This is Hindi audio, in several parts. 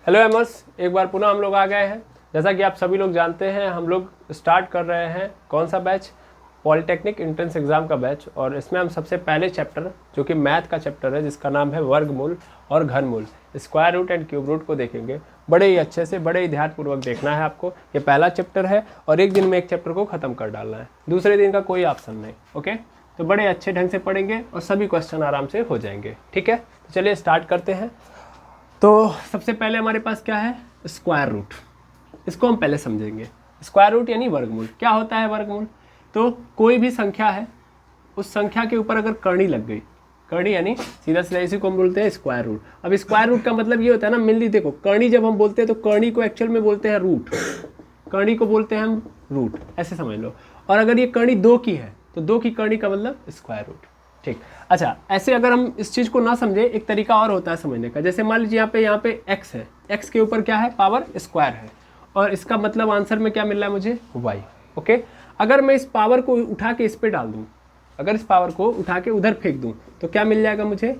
हेलो एमर्स, एक बार पुनः हम लोग आ गए हैं। जैसा कि आप सभी लोग जानते हैं, हम लोग स्टार्ट कर रहे हैं कौन सा बैच, पॉलिटेक्निक एंट्रेंस एग्जाम का बैच। और इसमें हम सबसे पहले चैप्टर जो कि मैथ का चैप्टर है, जिसका नाम है वर्गमूल और घनमूल, square root and cube root को देखेंगे। बड़े ही अच्छे से, बड़े ही ध्यानपूर्वक देखना है आपको। ये पहला चैप्टर है और एक दिन में एक चैप्टर को ख़त्म कर डालना है, दूसरे दिन का कोई ऑप्शन नहीं। ओके, तो बड़े अच्छे ढंग से पढ़ेंगे और सभी क्वेश्चन आराम से हो जाएंगे। ठीक है, तो चलिए स्टार्ट करते हैं। तो सबसे पहले हमारे पास क्या है, स्क्वायर रूट। इसको हम पहले समझेंगे। स्क्वायर रूट यानी वर्गमूल। क्या होता है वर्गमूल? तो कोई भी संख्या है, उस संख्या के ऊपर अगर करनी लग गई, करनी यानी सीधा सीधा इसी को हम बोलते हैं स्क्वायर रूट। अब स्क्वायर रूट का मतलब ये होता है ना, मिलनी। देखो, करनी जब हम बोलते हैं तो करनी को एक्चुअल में बोलते हैं रूट, करनी को बोलते हैं हम रूट, ऐसे समझ लो। और अगर ये करनी 2 की है तो 2 की करनी का मतलब स्क्वायर रूट। ठीक, अच्छा, ऐसे अगर हम इस चीज़ को ना समझे, एक तरीका और होता है समझने का। जैसे मान लीजिए यहाँ पे x है, x के ऊपर क्या है, पावर स्क्वायर है, और इसका मतलब आंसर में क्या मिल रहा है मुझे, y। ओके, अगर मैं इस पावर को उठा के इस पे डाल दूँ, अगर इस पावर को उठा के उधर फेंक दूँ तो क्या मिल जाएगा मुझे,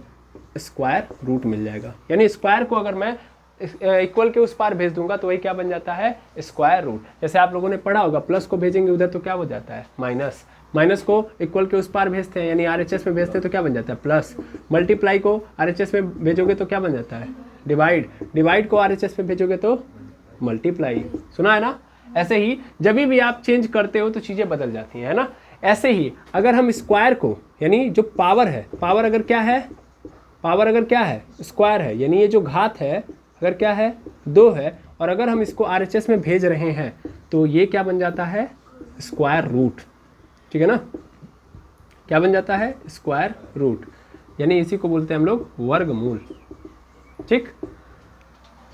स्क्वायर रूट मिल जाएगा। यानी स्क्वायर को अगर मैं इक्वल के उस पार भेज दूंगा तो वही क्या बन जाता है, स्क्वायर रूट। जैसे आप लोगों ने पढ़ा होगा, प्लस को भेजेंगे उधर तो क्या हो जाता है, माइनस। माइनस को इक्वल के उस पार भेजते हैं यानी आरएचएस में भेजते हैं तो क्या बन जाता है, प्लस। मल्टीप्लाई को आरएचएस में भेजोगे तो क्या बन जाता है, डिवाइड। डिवाइड को आरएचएस में भेजोगे तो मल्टीप्लाई। सुना है ना? ऐसे ही जब भी आप चेंज करते हो तो चीज़ें बदल जाती हैं, है ना। ऐसे ही अगर हम स्क्वायर को, यानी जो पावर है, पावर अगर क्या है, पावर अगर क्या है, स्क्वायर है, यानी ये जो घात है अगर क्या है, 2 है, और अगर हम इसको आरएचएस में भेज रहे हैं तो ये क्या बन जाता है, स्क्वायर रूट। ठीक है ना, क्या बन जाता है, स्क्वायर रूट। यानी इसी को बोलते हैं हम लोग वर्गमूल। ठीक,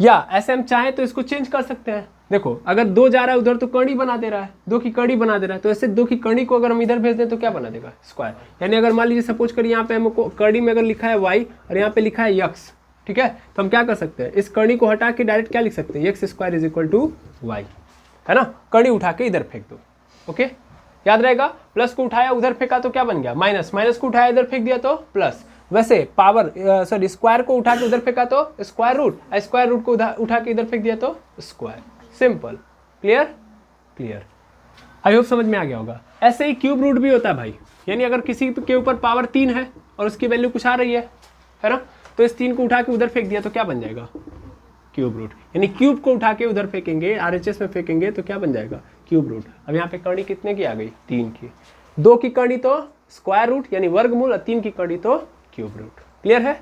या ऐसे हम चाहें तो इसको चेंज कर सकते हैं। देखो, अगर 2 जा रहा है उधर तो करनी बना दे रहा है, 2 की करनी बना दे रहा है, तो ऐसे 2 की करनी को अगर हम इधर भेज दें तो क्या बना देगा, स्क्वायर। यानी अगर मान लीजिए सपोज करिए यहाँ पे हमको करनी में अगर लिखा है y और यहाँ पे लिखा है x, ठीक है, तो हम क्या कर सकते हैं, इस करनी को हटा के डायरेक्ट क्या लिख सकते हैं, x square is equal to y, है ना। करनी उठा के इधर फेंक दो। ओके, याद रहेगा। प्लस को उठाया उधर फेंका तो क्या बन गया, माइनस। माइनस को उठाया इधर फेंक दिया तो प्लस। वैसे पावर सॉरी स्क्वायर को उठा के उधर फेंका तो स्क्वायर रूट, स्क्वायर रूट को उठा के इधर फेंक दिया तो square. Simple, clear clear, I hope समझ में आ गया होगा। ऐसे ही क्यूब रूट भी होता है भाई। यानी अगर किसी के ऊपर पावर 3 है और उसकी वैल्यू कुछ आ रही है ना, तो इस 3 को उठा के उधर फेंक दिया तो क्या बन जाएगा, क्यूब रूट। यानी क्यूब को उठा के उधर फेंकेंगे, आरएचएस में फेंकेंगे तो क्या बन जाएगा, क्यूब रूट। अब यहाँ पे करनी कितने की आ गई, 3 की। 2 की करनी तो स्क्वायर रूट यानी वर्गमूल, और 3 की करनी तो क्यूब रूट। क्लियर है?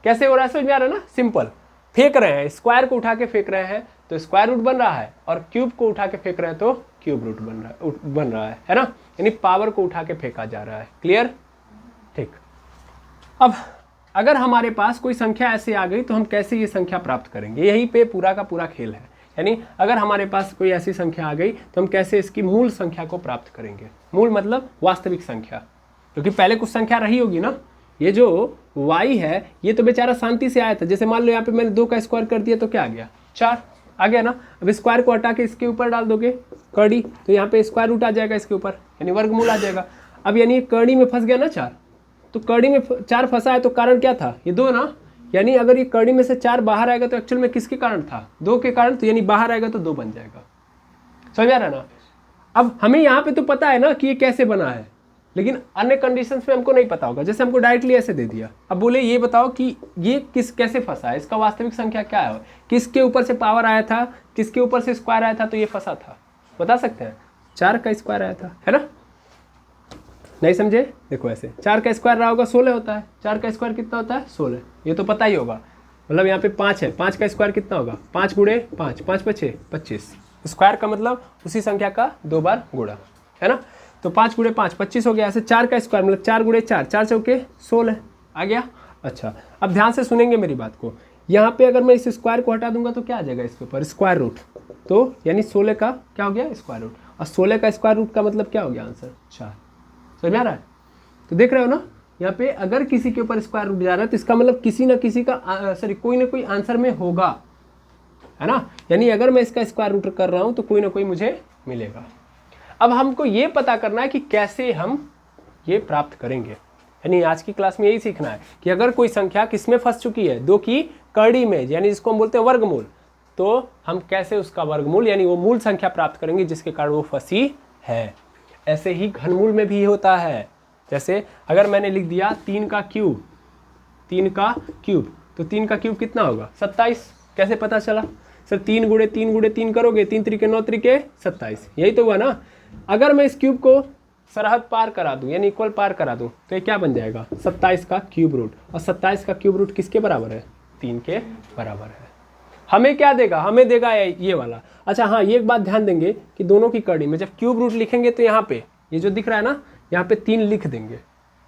कैसे हो रहा है, समझ में आ रहा है ना। सिंपल, फेंक रहे हैं, स्क्वायर को उठा के फेंक रहे हैं तो स्क्वायर रूट बन रहा है, और क्यूब को उठा के फेंक रहे हैं तो क्यूब रूट बन रहा है ना। यानी पावर को उठा के फेंका जा रहा है। क्लियर? ठीक। अब अगर हमारे पास कोई संख्या ऐसे आ गई तो हम कैसे ये संख्या प्राप्त करेंगे, यहीं पे पूरा का पूरा खेल है। यानी अगर हमारे पास कोई ऐसी संख्या आ गई तो हम कैसे इसकी मूल संख्या को प्राप्त करेंगे। मूल मतलब वास्तविक संख्या, क्योंकि पहले कुछ संख्या रही होगी ना। ये जो y है ये तो बेचारा शांति से आया था। जैसे मान लो यहाँ पे मैंने 2 का स्क्वायर कर दिया तो क्या आ गया, 4 आ गया ना। अब स्क्वायर को हटा के इसके ऊपर डाल दोगे करनी, तो यहाँ पे स्क्वायर रूट आ जाएगा इसके ऊपर, यानी वर्गमूल आ जाएगा। अब यानी करनी में फंस गया ना 4, तो करनी में 4 फंसा है तो कारण क्या था, ये 2 ना। यानी अगर ये करनी में से 4 बाहर आएगा तो एक्चुअल में किसके कारण था, 2 के कारण, तो यानी बाहर आएगा तो 2 बन जाएगा। समझ आ रहा है ना। अब हमें यहाँ पे तो पता है ना कि ये कैसे बना है, लेकिन अन्य कंडीशंस में हमको नहीं पता होगा। जैसे हमको डायरेक्टली ऐसे दे दिया, अब बोले ये बताओ कि ये कैसे फंसा है, इसका वास्तविक संख्या क्या है, किसके ऊपर से पावर आया था, किसके ऊपर से स्क्वायर आया था तो ये फंसा था, बता सकते हैं। 4 का स्क्वायर आया था, है ना। नहीं समझे? देखो ऐसे 4 का स्क्वायर रहा होगा 16 होता है। 4 का स्क्वायर कितना होता है, 16, ये तो पता ही होगा। मतलब यहाँ पे 5 है, 5 का स्क्वायर कितना होगा, 5 गुणे 5, 5 5 25। स्क्वायर का मतलब उसी संख्या का 2 बार गुणा, है ना। तो 5 गुणे 5 25 हो गया। ऐसे 4 का स्क्वायर मतलब 4 गुणे 4, 4 चौके 16 आ गया। अच्छा, अब ध्यान से सुनेंगे मेरी बात को। यहाँ पे अगर मैं इस स्क्वायर को हटा दूंगा तो क्या आ जाएगा इसके ऊपर, स्क्वायर रूट। तो यानी 16 का क्या हो गया, स्क्वायर रूट। और 16 का स्क्वायर रूट का मतलब क्या हो गया, आंसर 4। समझ में आ रहा है? तो देख रहे हो ना, यहाँ पे अगर किसी के ऊपर स्क्वायर रूट जा रहा है तो इसका मतलब किसी ना किसी का कोई ना कोई आंसर में होगा, है ना। यानी अगर मैं इसका स्क्वायर रूट कर रहा हूँ तो कोई ना कोई मुझे मिलेगा। अब हमको ये पता करना है कि कैसे हम ये प्राप्त करेंगे। यानी आज की क्लास में यही सीखना है कि अगर कोई संख्या किस में फंस चुकी है, 2 की करड़ी में, यानी जिसको हम बोलते हैं वर्गमूल, तो हम कैसे उसका वर्गमूल यानी वो मूल संख्या प्राप्त करेंगे जिसके कारण वो फंसी है। ऐसे ही घनमूल में भी होता है। जैसे अगर मैंने लिख दिया 3 का क्यूब, 3 का क्यूब, तो 3 का क्यूब कितना होगा 27। कैसे पता चला सर? 3 गुणे 3 गुणे 3 करोगे, 3 त्रिके 9 त्रिके 27, यही तो हुआ ना। अगर मैं इस क्यूब को सरहद पार करा दूं यानी इक्वल पार करा दूं तो ये क्या बन जाएगा 27 का क्यूब रूट। और 27 का क्यूब रूट किसके बराबर है? 3 के बराबर है। हमें क्या देगा? हमें देगा ये वाला। अच्छा हाँ, ये एक बात ध्यान देंगे कि दोनों की कड़ी में जब क्यूब रूट लिखेंगे तो यहाँ पे ये जो दिख रहा है ना, यहाँ पे 3 लिख देंगे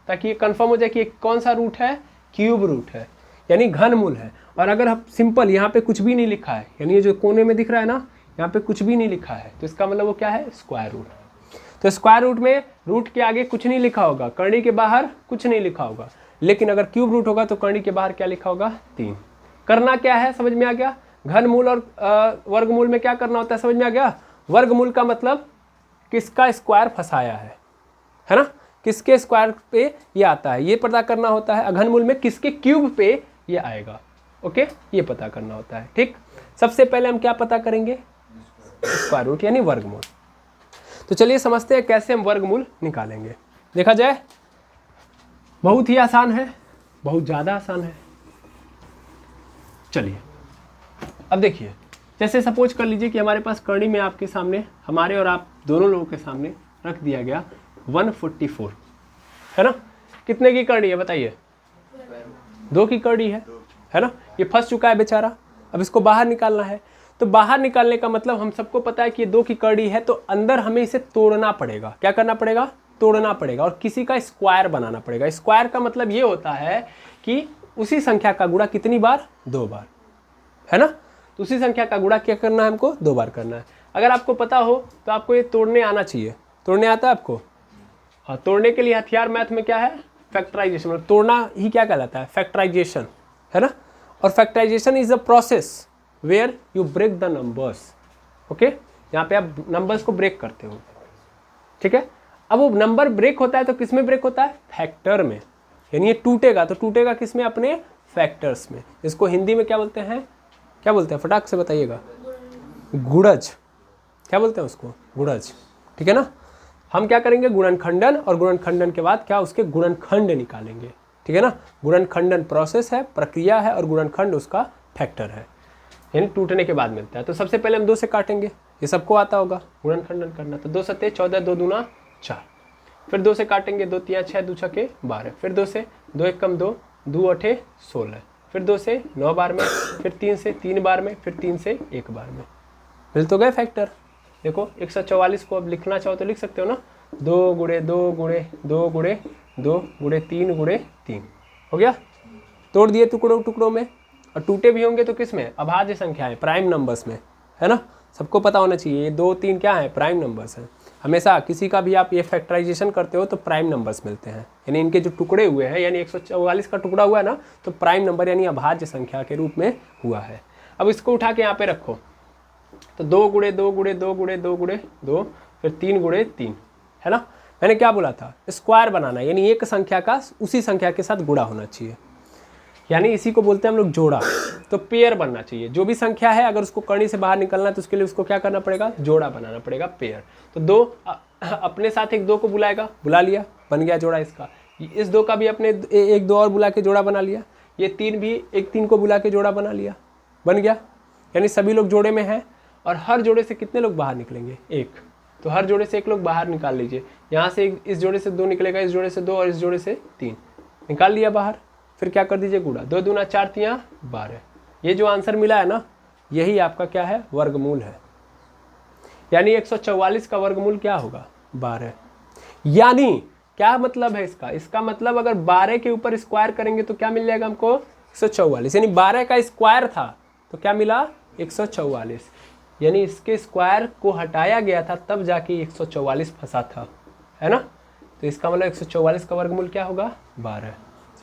ताकि ये कंफर्म हो जाए कि कौन सा रूट है, क्यूब रूट है यानी घनमूल है। और अगर हम सिंपल यहाँ पे कुछ भी नहीं लिखा है, यानी ये जो कोने में दिख रहा है ना, यहाँ पे कुछ भी नहीं लिखा है, तो इसका मतलब वो क्या है? Square root. तो स्क्वायर रूट में रूट के आगे कुछ नहीं लिखा होगा, कर्णी के बाहर कुछ नहीं लिखा होगा। लेकिन अगर क्यूब रूट होगा तो कर्णी के बाहर क्या लिखा होगा? 3। करना क्या है समझ में आ गया? घनमूल और वर्गमूल में क्या करना होता है समझ में आ गया? वर्गमूल का मतलब किसका स्क्वायर फंसाया है ना, किसके स्क्वायर पे ये आता है, ये पता करना होता है। घनमूल में किसके क्यूब पे ये आएगा, ओके, ये पता करना होता है। ठीक, सबसे पहले हम क्या पता करेंगे? स्क्वायर रूट यानी वर्गमूल। तो चलिए समझते हैं कैसे हम वर्गमूल निकालेंगे। देखा जाए बहुत ही आसान है, बहुत ज़्यादा आसान है। चलिए अब देखिए, जैसे सपोज कर लीजिए कि हमारे पास कर्णी में आपके सामने, हमारे और आप दोनों लोगों के सामने रख दिया गया 144 है ना। कितने की कर्णी है बताइए? 2 की कर्णी है ना। ये फंस चुका है बेचारा, अब इसको बाहर निकालना है। तो बाहर निकालने का मतलब हम सबको पता है कि ये 2 की कर्णी है, तो अंदर हमें इसे तोड़ना पड़ेगा। क्या करना पड़ेगा? तोड़ना पड़ेगा और किसी का स्क्वायर बनाना पड़ेगा। स्क्वायर का मतलब ये होता है कि उसी संख्या का गुणा कितनी बार? 2 बार, है ना। तो उसी संख्या का गुणा क्या करना है हमको? 2 बार करना है। अगर आपको पता हो तो आपको ये तोड़ने आना चाहिए। तोड़ने आता है आपको? हाँ, तोड़ने के लिए हथियार मैथ में क्या है? फैक्टराइजेशन। मतलब तोड़ना ही क्या कहलाता है? फैक्टराइजेशन, है ना। और factorisation is a process where you break the numbers, okay. यहाँ पे आप नंबर्स को ब्रेक करते हो, ठीक है। अब वो नंबर ब्रेक होता है तो किस में ब्रेक होता है? फैक्टर में। यानी ये टूटेगा तो टूटेगा किस में? अपने फैक्टर्स में। इसको हिंदी में क्या बोलते हैं? क्या बोलते हैं? फटाक से बताइएगा। गुणज। क्या बोलते हैं उसको? गुणज, ठीक है ना। हम क्या करेंगे? गुणनखंडन, और गुणनखंडन के बाद क्या? उसके गुणनखंड निकालेंगे, ठीक है ना। गुणनखंडन प्रोसेस है, प्रक्रिया है, और गुणनखंड उसका फैक्टर है, यानी टूटने के बाद मिलता है। तो सबसे पहले हम 2 से काटेंगे, ये सबको आता होगा गुणनखंडन करना। तो 2 सत्ते 14, 2 दूना 4। फिर 2 से काटेंगे, 2 तिया 6, 2 छके 12। फिर 2 से 2 एक कम 2, 2 अठे 16। फिर 2 से 9 बार में, फिर 3 से 3 बार में, फिर 3 से 1 बार में। मिल तो गए फैक्टर। देखो 144 को अब लिखना चाहो तो लिख सकते हो ना। 2 गुणे 2 गुणे 2 गुणे 2 गुणे 3 गुणे 3 हो गया। तोड़ दिए टुकड़ों टुकड़ों में, और टूटे भी होंगे तो किस में? अभाज्य संख्या है, प्राइम नंबर्स में, है ना। सबको पता होना चाहिए ये 2 3 क्या है? प्राइम नंबर्स हैं। हमेशा किसी का भी आप ये फैक्टराइजेशन करते हो तो प्राइम नंबर्स मिलते हैं, यानी इनके जो टुकड़े हुए हैं, यानी 144 का टुकड़ा हुआ है ना, तो प्राइम नंबर यानी अभाज्य संख्या के रूप में हुआ है। अब इसको उठा के यहाँ पे रखो, तो 2 गुणे 2 गुणे 2 गुणे 2 गुणे 2, फिर 3 गुणे 3, है ना। मैंने क्या बोला था? स्क्वायर बनाना, यानी एक संख्या का उसी संख्या के साथ गुणा होना चाहिए, यानी इसी को बोलते हैं हम लोग जोड़ा। तो पेयर बनना चाहिए। जो भी संख्या है अगर उसको कर्णी से बाहर निकलना है तो उसके लिए उसको क्या करना पड़ेगा? जोड़ा बनाना पड़ेगा, पेयर। तो 2 अपने साथ एक 2 को बुलाएगा, बुला लिया, बन गया जोड़ा इसका। इस 2 का भी अपने एक 2 और बुला के जोड़ा बना लिया। ये 3 भी एक 3 को बुला के जोड़ा बना लिया, बन गया। यानी सभी लोग जोड़े में हैं, और हर जोड़े से कितने लोग बाहर निकलेंगे? 1। तो हर जोड़े से 1 लोग बाहर निकाल लीजिए। यहाँ से इस जोड़े से 2 निकलेगा, इस जोड़े से 2, और इस जोड़े से 3 निकाल लिया बाहर। फिर क्या कर दीजिए? गुणा। 2 दूना 4 तिया 12। ये जो आंसर मिला है ना, यही आपका क्या है? वर्गमूल है। यानी 144 का वर्गमूल क्या होगा? 12। यानी क्या मतलब है इसका? इसका मतलब अगर 12 के ऊपर स्क्वायर करेंगे तो क्या मिल जाएगा हमको? 144। यानी 12 का स्क्वायर था तो क्या मिला? 144। यानी इसके स्क्वायर को हटाया गया था तब जाके 144 फंसा था, है ना। तो इसका मतलब 144 का वर्गमूल क्या होगा? 12।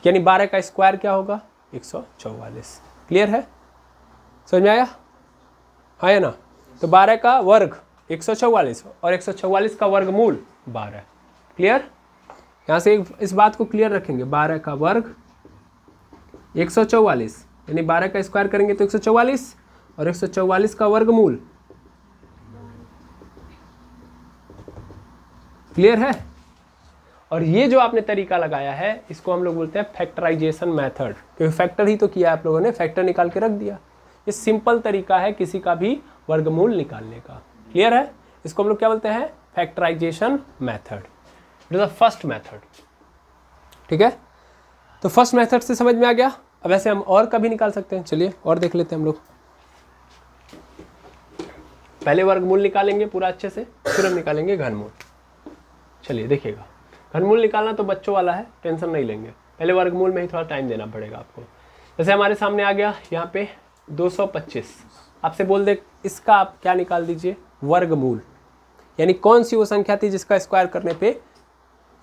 यानी 12 का स्क्वायर क्या होगा? 144। क्लियर है? समझ में आया? हाँ या ना। तो 12 का वर्ग 144 और 144 का वर्गमूल 12। क्लियर? यहाँ से इस बात को क्लियर रखेंगे। 12 का वर्ग 144, यानी 12 का स्क्वायर करेंगे तो 144, और 144 का वर्गमूल। क्लियर है? और ये जो आपने तरीका लगाया है इसको हम लोग बोलते हैं फैक्टराइजेशन मेथड, क्योंकि फैक्टर ही तो किया आप लोगों ने, फैक्टर निकाल के रख दिया। ये सिंपल तरीका है किसी का भी वर्गमूल निकालने का। क्लियर है? इसको हम लोग क्या बोलते हैं? Factorisation method. It is the first method. ठीक है, तो फर्स्ट मेथड से समझ में आ गया। अब ऐसे हम और का भी निकाल सकते हैं, चलिए और देख लेते हैं हम लोग। पहले वर्गमूल निकालेंगे पूरा अच्छे से, फिर हम निकालेंगे घनमूल। चलिए देखिएगा, घनमूल निकालना तो बच्चों वाला है, टेंशन नहीं लेंगे। पहले वर्गमूल में ही थोड़ा टाइम देना पड़ेगा आपको। जैसे हमारे सामने आ गया यहाँ पे 225, आपसे बोल दे इसका आप क्या निकाल दीजिए? वर्गमूल। यानी कौन सी वो संख्या थी जिसका स्क्वायर करने पे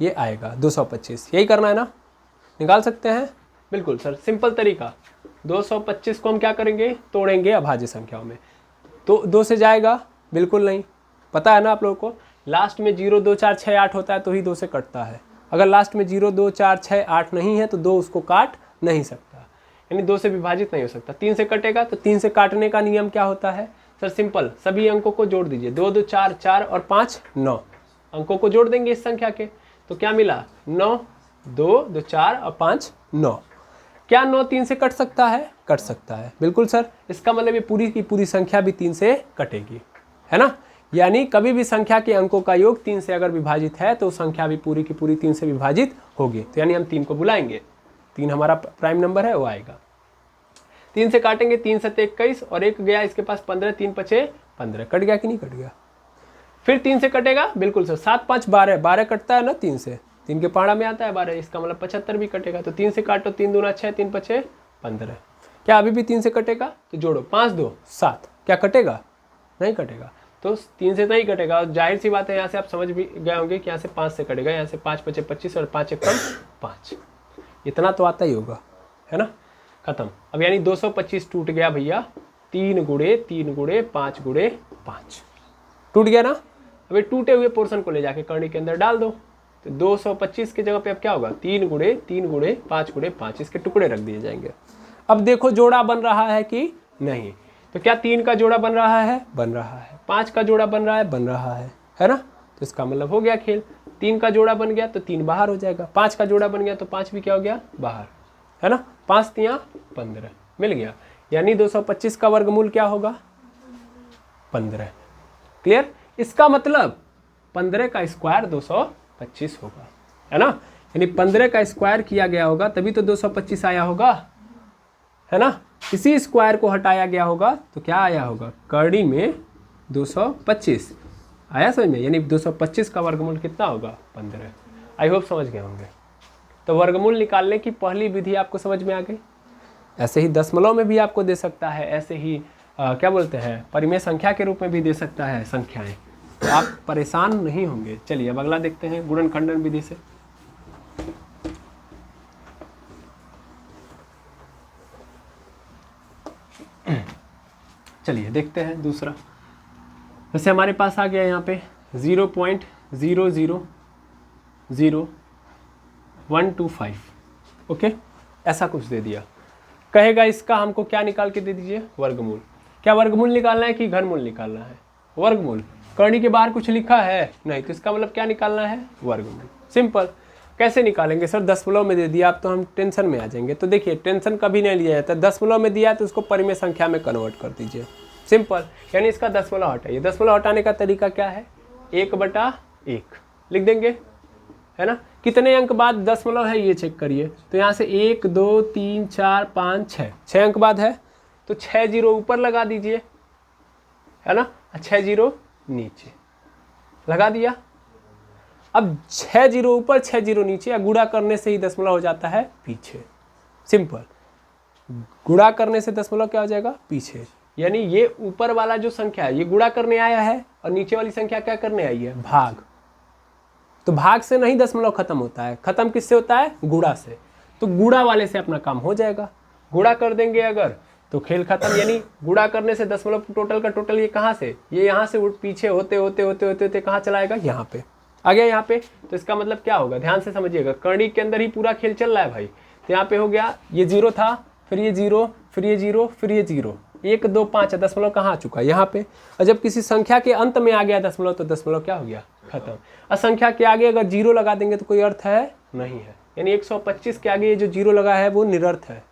ये आएगा 225, यही करना है ना? निकाल सकते हैं? बिल्कुल सर, सिंपल तरीका। 225 को हम क्या करेंगे? तोड़ेंगे अभाज्य संख्याओं में। तो 2 से जाएगा? बिल्कुल नहीं। पता है ना आप लोगों को, लास्ट में 0 2 4 6 8 होता है तो ही 2 से कटता है। अगर लास्ट में 0 2 4 6 8 नहीं है तो 2 उसको काट नहीं सकता, यानी 2 से विभाजित नहीं हो सकता। 3 से कटेगा तो 3 से काटने का नियम क्या होता है सर? सिंपल, सभी अंकों को जोड़ दीजिए। 2 2 4 4 और 5 9 अंकों को जोड़ देंगे इस संख्या के, तो क्या मिला? 9 2 2 4 और 5 9। क्या 9 3 से कट सकता है? कट सकता है, बिल्कुल सर। इसका मतलब ये पूरी की पूरी संख्या भी 3 से कटेगी, है ना? यानी कभी भी संख्या के अंकों का योग 3 से अगर विभाजित है तो संख्या भी पूरी की पूरी 3 से विभाजित होगी। तो यानी हम 3 को बुलाएंगे, 3 हमारा प्राइम नंबर है, वो आएगा। 3 से काटेंगे, 3 7 21 और 1 गया इसके पास 15, 3 5 15। कट गया कि नहीं कट गया? फिर 3 से कटेगा, बिल्कुल सर। 7 5 12, 12 कटता है ना 3 से, 3 के पाड़ा में आता है 12, इसका मतलब 75 भी कटेगा। तो 3 से काटो, 3 दूना 6, 3 5 15। क्या अभी भी 3 से कटेगा? तो जोड़ो, 5 2 7। क्या कटेगा? नहीं कटेगा। तो 3 से नहीं कटेगा, और जाहिर सी बात है यहाँ से आप समझ भी गए होंगे कि यहाँ से 5 से कटेगा। यहाँ से 5 5 25 और 5 1 5, इतना तो आता ही होगा, है ना? खत्म। अब यानी 225 टूट गया भैया 3 गुणे 3 गुणे 5 गुणे 5, टूट गया ना? अब ये टूटे हुए पोर्शन को ले जाके करनी के अंदर डाल दो, तो 225 की जगह पे अब क्या होगा? 3 गुणे 3 गुणे 5 गुणे 5, इसके टुकड़े रख दिए जाएंगे। अब देखो जोड़ा बन रहा है कि नहीं? तो क्या 3 का जोड़ा बन रहा है? बन रहा है। 5 का जोड़ा बन रहा है? बन रहा है ना? तो इसका मतलब हो गया खेल। 3 का जोड़ा बन गया तो 3 बाहर हो जाएगा, 5 का जोड़ा बन गया तो 5 भी क्या हो गया? बाहर, है ना? 5 3 15 मिल गया। यानी 225 का वर्गमूल क्या होगा? 15। क्लियर? इसका मतलब 15 का स्क्वायर 225 होगा, है ना? यानी 15 का स्क्वायर किया गया होगा तभी तो 225 आया होगा, है ना? इसी स्क्वायर को हटाया गया होगा तो क्या आया होगा? करनी में 225 आया समझ में? यानी 225 का वर्गमूल कितना होगा? 15। आई होप समझ गए होंगे। तो वर्गमूल निकालने की पहली विधि आपको समझ में आ गई। ऐसे ही दशमलव में भी आपको दे सकता है, ऐसे ही क्या बोलते हैं, परिमेय संख्या के रूप में भी दे सकता है संख्याएं, तो आप परेशान नहीं होंगे। चलिए अब अगला देखते हैं गुणनखंडन विधि से। चलिए देखते हैं दूसरा। जैसे हमारे पास आ गया यहाँ पे 0.000125, ओके, ऐसा कुछ दे दिया। कहेगा इसका हमको क्या निकाल के दे दीजिए? वर्गमूल। क्या वर्गमूल निकालना है कि घनमूल निकालना है? वर्गमूल। करनी के बाहर कुछ लिखा है? नहीं, तो इसका मतलब क्या निकालना है? वर्गमूल। सिंपल। कैसे निकालेंगे सर? दशमलव में दे दिया, अब तो हम टेंशन में आ जाएंगे। तो देखिए टेंशन कभी नहीं लिया जाता, दशमलव में दिया तो उसको परिमेय संख्या में कन्वर्ट कर दीजिए, सिंपल। यानी इसका दशमलव हटाइए। दशमलव हटाने का तरीका क्या है? 1/1 लिख देंगे, है ना? कितने अंक बाद दशमलव है ये चेक करिए। तो यहाँ से 1 2 3 4 5 6 अंक बाद है, तो 6 जीरो ऊपर लगा दीजिए, है ना? 6 जीरो नीचे लगा दिया। अब 6 जीरो ऊपर 6 जीरो नीचे, या गुणा करने से ही दशमलव हो जाता है पीछे, सिंपल। गुणा करने से दशमलव क्या हो जाएगा? पीछे। यानी ये ऊपर वाला जो संख्या है ये गुणा करने आया है, और नीचे वाली संख्या क्या करने आई है? भाग। तो भाग से नहीं दशमलव खत्म होता है, खत्म किससे होता है? गुणा से। तो गुणा वाले से अपना काम हो जाएगा। गुणा कर देंगे अगर तो खेल खत्म। यानी गुणा करने से दशमलव टोटल का टोटल ये कहाँ से? ये यहाँ से पीछे होते होते होते होते होते कहाँ चला आएगा? यहाँ पे आ गया, यहाँ पे। तो इसका मतलब क्या होगा? ध्यान से समझिएगा, करनी के अंदर ही पूरा खेल चल रहा है भाई। तो यहाँ पे हो गया, ये 0 था, फिर ये 0, फिर ये 0, फिर ये 0, 1 2 5 दशमलव कहाँ आ चुका है यहाँ पे। और जब किसी संख्या के अंत में आ गया दशमलव तो दशमलव क्या हो गया, खत्म। और संख्या के आगे अगर 0 लगा देंगे तो कोई अर्थ है नहीं है, यानी 125 के आगे ये जो 0 लगा है वो निरर्थ है,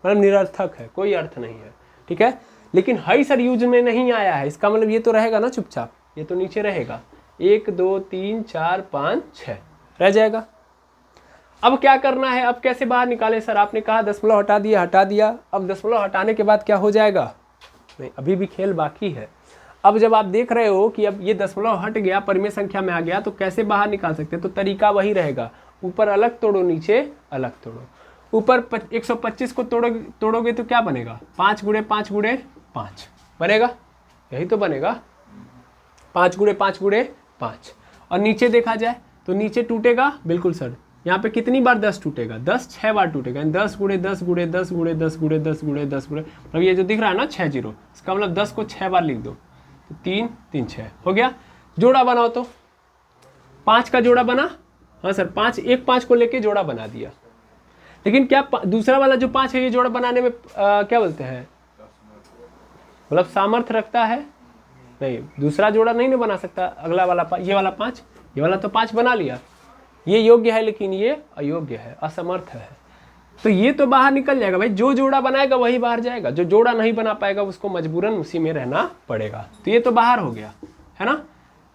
मतलब निरर्थक है, कोई अर्थ नहीं है, ठीक है। लेकिन हाई सर यूज में नहीं आया है, इसका मतलब ये तो रहेगा ना चुपचाप, ये तो नीचे रहेगा, 1 2 3 4 5 6 रह जाएगा। अब क्या करना है, अब कैसे बाहर निकाले सर, आपने कहा दशमलव हटा दिया, अब दशमलव हटाने के बाद क्या हो जाएगा, नहीं अभी भी खेल बाकी है। अब जब आप देख रहे हो कि अब ये दशमलव हट गया, परिमेय संख्या में आ गया, तो कैसे बाहर निकाल सकते हैं, तो तरीका वही रहेगा, ऊपर अलग तोड़ो नीचे अलग तोड़ो। ऊपर 125 को तोड़ोगे तो क्या बनेगा, 5 गुणे 5 गुणे 5 बनेगा, यही तो बनेगा, 5 गुणे 5 गुणे 5। और नीचे देखा जाए तो नीचे टूटेगा, बिल्कुल सर यहाँ पे कितनी बार 10 टूटेगा, 10 6 बार टूटेगा, 10 गुणे 10 गुणे 10 गुणे 10 गुणे 10 गुणे 10 गुणे, मतलब ये जो दिख रहा है ना 6 0, इसका मतलब 10 को 6 बार लिख दो, तो 3 3 6 हो गया। जोड़ा बनाओ तो 5 का जोड़ा बना, हाँ सर 5 एक 5 को लेके जोड़ा बना दिया, लेकिन क्या दूसरा वाला जो 5 है ये जोड़ा बनाने में क्या बोलते हैं, मतलब सामर्थ्य रखता है, नहीं दूसरा जोड़ा नहीं ना बना सकता, अगला वाला ये वाला 5, ये वाला तो 5 बना लिया, ये योग्य है लेकिन ये अयोग्य है, असमर्थ है, तो ये तो बाहर निकल जाएगा भाई, जो जोड़ा बनाएगा वही बाहर जाएगा, जो जोड़ा नहीं बना पाएगा उसको मजबूरन उसी में रहना पड़ेगा, तो ये तो बाहर हो गया है ना,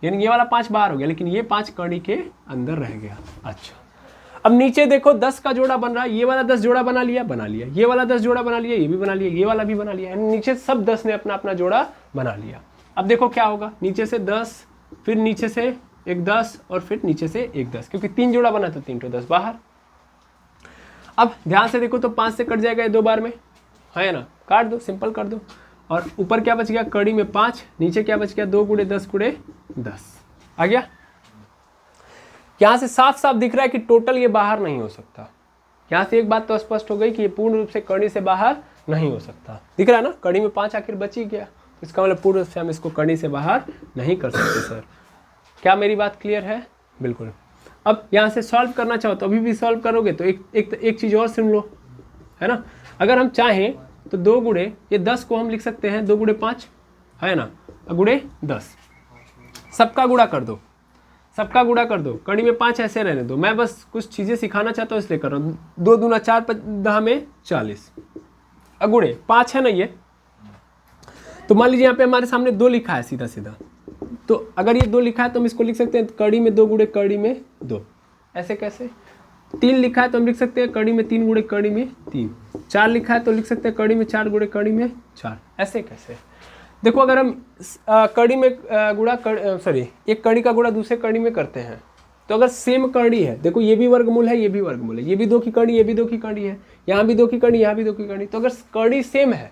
यानी ये वाला 5 बाहर हो गया, लेकिन ये 5 कड़ी के अंदर रह गया। अच्छा अब नीचे देखो 10 का जोड़ा बन रहा है, ये वाला 10 जोड़ा बना लिया, ये वाला 10 जोड़ा बना लिया, ये भी बना लिया, ये वाला भी बना लिया, यानी नीचे सब 10 ने अपना अपना जोड़ा बना लिया। अब देखो क्या होगा, नीचे से 10, फिर नीचे से एक 10 और फिर नीचे से एक 10, क्योंकि 3 जोड़ा बना तो 3 तो 10 बाहर। अब ध्यान से देखो तो 5 से कट जाएगा ये 2 बार में, है ना, काट दो, सिंपल कर दो, और ऊपर क्या बच गया, कड़ी में 5, नीचे क्या बच गया, 2 गुणे 10 गुणे 10 आ गया। यहां से साफ साफ दिख रहा है कि टोटल ये बाहर नहीं हो सकता, यहां से एक बात तो स्पष्ट हो गई कि ये पूर्ण रूप से कड़ी से बाहर नहीं हो सकता, दिख रहा है ना, कड़ी में 5 आखिर बच ही गया, इसका मतलब पूर्ण रूप से हम इसको कड़ी से बाहर नहीं कर सकते सर। क्या मेरी बात क्लियर है, बिल्कुल। अब यहाँ से सॉल्व करना चाहो तो अभी भी सॉल्व करोगे तो एक चीज़ और सुन लो, है ना, अगर हम चाहें तो 2 गुणे ये 10 को हम लिख सकते हैं 2 गुणे 5, है ना, गुणे 10, सबका गुणा कर दो, सबका गुणा कर दो, कड़ी में 5 ऐसे रहने दो, मैं बस कुछ चीज़ें सिखाना चाहता हूँ इसलिए कर रहा हूँ। 2 दूना 4 10 में 40, गुणे 5 है ना ये, तो मान लीजिए यहाँ पे हमारे सामने 2 लिखा है सीधा सीधा, तो अगर ये 2 लिखा है तो हम इसको लिख सकते हैं कड़ी में 2 गुणे कड़ी में 2, ऐसे कैसे। 3 लिखा है तो हम लिख सकते हैं कड़ी में 3 गुणे कड़ी में 3, 4 लिखा है तो लिख सकते हैं कड़ी में 4 गुणे कड़ी में 4, ऐसे कैसे। देखो अगर हम कड़ी में गुणा एक कड़ी का गुणा दूसरे कड़ी में करते हैं तो अगर सेम कड़ी है, देखो ये भी वर्गमूल है, ये भी वर्गमूल है, ये भी 2 की कड़ी, ये भी 2 की कड़ी है, यहाँ भी 2 की कड़ी, यहाँ भी 2 की कड़ी, तो अगर कड़ी सेम है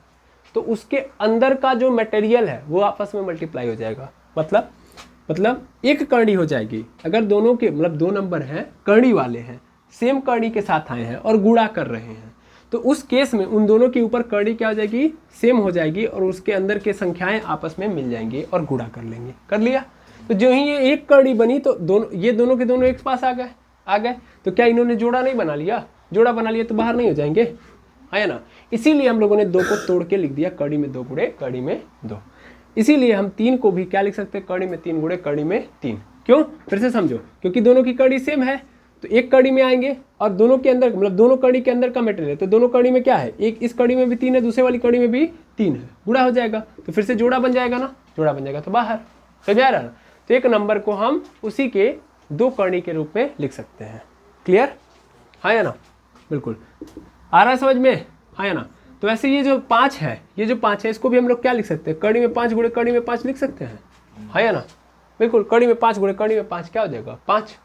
तो उसके अंदर का जो मटेरियल है वो आपस में मल्टीप्लाई हो जाएगा, मतलब एक कड़ी हो जाएगी। अगर दोनों के मतलब 2 नंबर हैं, कड़ी वाले हैं, सेम कड़ी के साथ आए हैं और गुणा कर रहे हैं, तो उस केस में उन दोनों के ऊपर कड़ी क्या हो जाएगी, सेम हो जाएगी, और उसके अंदर के संख्याएं आपस में मिल जाएंगी और गुणा कर लेंगे। कर लिया, तो जो ही ये एक कड़ी बनी तो दोनों के दोनों एक पास आ गए, तो क्या इन्होंने जोड़ा नहीं बना लिया, जोड़ा बना लिया तो बाहर नहीं हो जाएंगे, है ना। इसीलिए हम लोगों ने 2 को तोड़ के लिख दिया कड़ी में 2 गुणे कड़ी में 2, इसीलिए हम 3 को भी क्या लिख सकते हैं, कड़ी में 3 गुणे कड़ी में 3। क्यों, फिर से समझो, क्योंकि दोनों की कड़ी सेम है तो एक कड़ी में आएंगे, और दोनों के अंदर मतलब दोनों कड़ी के अंदर का मटेरियल है, तो दोनों कड़ी में क्या है, एक इस कड़ी में भी 3 है, दूसरे वाली कड़ी में भी 3 है, गुणा हो जाएगा, तो फिर से जोड़ा बन जाएगा ना, जोड़ा बन जाएगा तो बाहर समझ आ रहा ना। तो एक नंबर को हम उसी के 2 कड़ी के रूप में लिख सकते हैं। क्लियर, हाँ या ना, बिल्कुल आ रहा है समझ में, हाँ या ना। तो ऐसे ये जो 5 है, ये जो 5 है इसको भी हम लोग क्या लिख सकते हैं, कड़ी में 5 गुणे कड़ी में 5 लिख सकते हैं, हाँ या ना, बिल्कुल। कड़ी में 5 गुणे कड़ी में 5 क्या हो जाएगा, 5।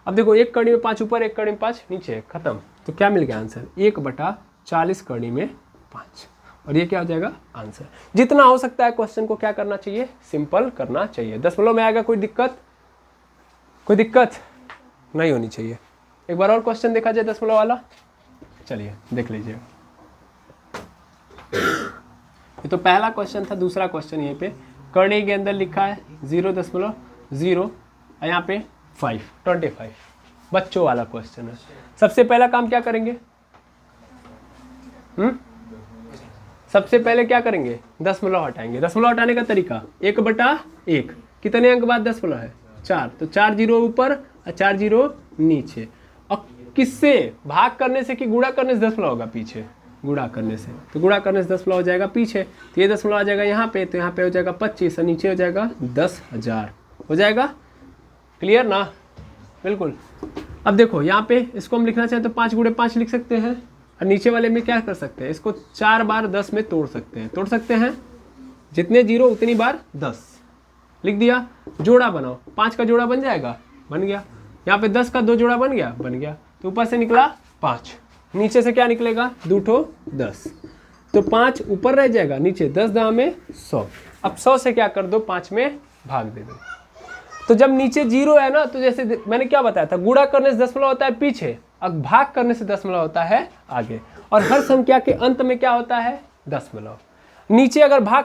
अब देखो एक कड़ी में 5 ऊपर, एक कड़ी में 5 नीचे, खत्म। तो क्या मिल गया आंसर, 1/40 कड़ी में 5, और ये क्या हो जाएगा आंसर। जितना हो सकता है क्वेश्चन को क्या करना चाहिए, सिंपल करना चाहिए। दशमलव में आएगा कोई दिक्कत नहीं होनी चाहिए। एक बार और क्वेश्चन देखा जाए दशमलव वाला, चलिए देख लीजिए। ये तो पहला क्वेश्चन था। दूसरा क्वेश्चन यहीं पे कड़ी के अंदर लिखा है 0.0, यहाँ पे 25 बच्चों वाला क्वेश्चन है। सबसे पहला काम क्या करेंगे, सबसे पहले क्या करेंगे, दशमलव हटाएंगे। दशमलव हटाने का तरीका 1/1, कितने अंक बाद दशमलव है, 4, तो 4 जीरो ऊपर और 4 जीरो नीचे। और किससे भाग करने से कि गुणा करने से दशमलव होगा पीछे, गुणा करने से, तो गुणा करने से दशमलव हो जाएगा पीछे, तो ये दशमलव आ जाएगा यहाँ पे, तो यहाँ पे हो जाएगा 25 और नीचे हो जाएगा 10,000, हो जाएगा। क्लियर ना, बिल्कुल। अब देखो यहाँ पे इसको हम लिखना चाहें तो 5 × 5 लिख सकते हैं, और नीचे वाले में क्या कर सकते हैं, इसको 4 बार 10 में तोड़ सकते हैं, जितने जीरो उतनी बार 10 लिख दिया। जोड़ा बनाओ, 5 का जोड़ा बन जाएगा, बन गया। यहाँ पे 10 का 2 जोड़ा बन गया, बन गया। तो ऊपर से निकला 5, नीचे से क्या निकलेगा, 2 ठो 10, तो 5 ऊपर रह जाएगा, नीचे 10 दाम में 100। अब 100 से क्या कर दो, 5 में भाग दे दो। तो जब नीचे जीरो है ना, तो जैसे मैंने क्या बताया था, गुणा करने से दशमलव होता है पीछे, अब भाग करने से दशमलव होता है आगे। और हर संख्या के अंत में क्या होता है, दशमलव। नीचे अगर भाग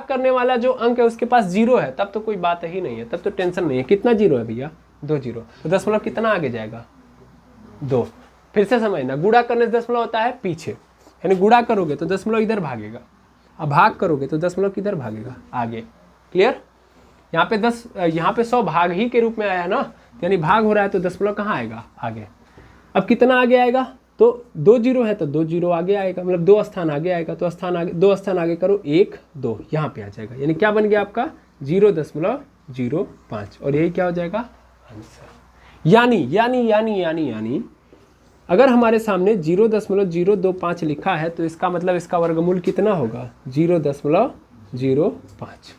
करने वाला जो अंक है उसके पास जीरो है, तब तो कोई बात ही नहीं है, तब तो टेंशन नहीं है। कितना जीरो है भैया, 2 जीरो, तो दशमलव कितना आगे जाएगा, 2। फिर से समझना, गुणा करने से दशमलव होता है पीछे, यानी गुणा करोगे तो दशमलव इधर भागेगा, अब भाग करोगे तो दशमलव किधर भागेगा, आगे। क्लियर। यहाँ पे 100 भाग ही के रूप में आया ना, यानी भाग हो रहा है, तो दशमलव कहाँ आएगा, आगे। अब कितना आगे आएगा, तो 2 जीरो है तो 2 जीरो आगे आएगा, मतलब 2 स्थान आगे आएगा, तो 2 स्थान आगे करो, 1 2 यहाँ पे आ जाएगा, यानी क्या बन गया आपका 0.05, और यही क्या हो जाएगा आंसर। यानी अगर हमारे सामने 0.025 लिखा है, तो इसका मतलब इसका वर्गमूल कितना होगा, 0.05।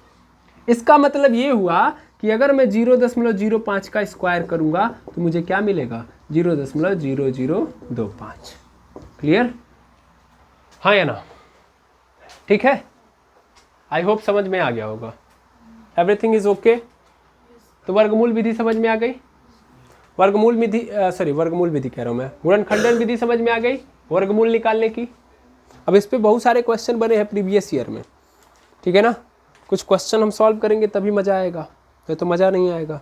इसका मतलब ये हुआ कि अगर मैं 0.05 का स्क्वायर करूंगा तो मुझे क्या मिलेगा, 0.0025। क्लियर, हाँ या ना, ठीक है। आई होप समझ में आ गया होगा, एवरीथिंग इज ओके। तो वर्गमूल विधि समझ में आ गई, वर्गमूल विधि कह रहा हूँ मैं, गुणनखंडन विधि समझ में आ गई, वर्गमूल निकालने की। अब इस पे बहुत सारे क्वेश्चन बने हैं प्रीवियस ईयर में, ठीक है ना। कुछ क्वेश्चन हम सॉल्व करेंगे तभी मज़ा आएगा, तो मज़ा नहीं आएगा।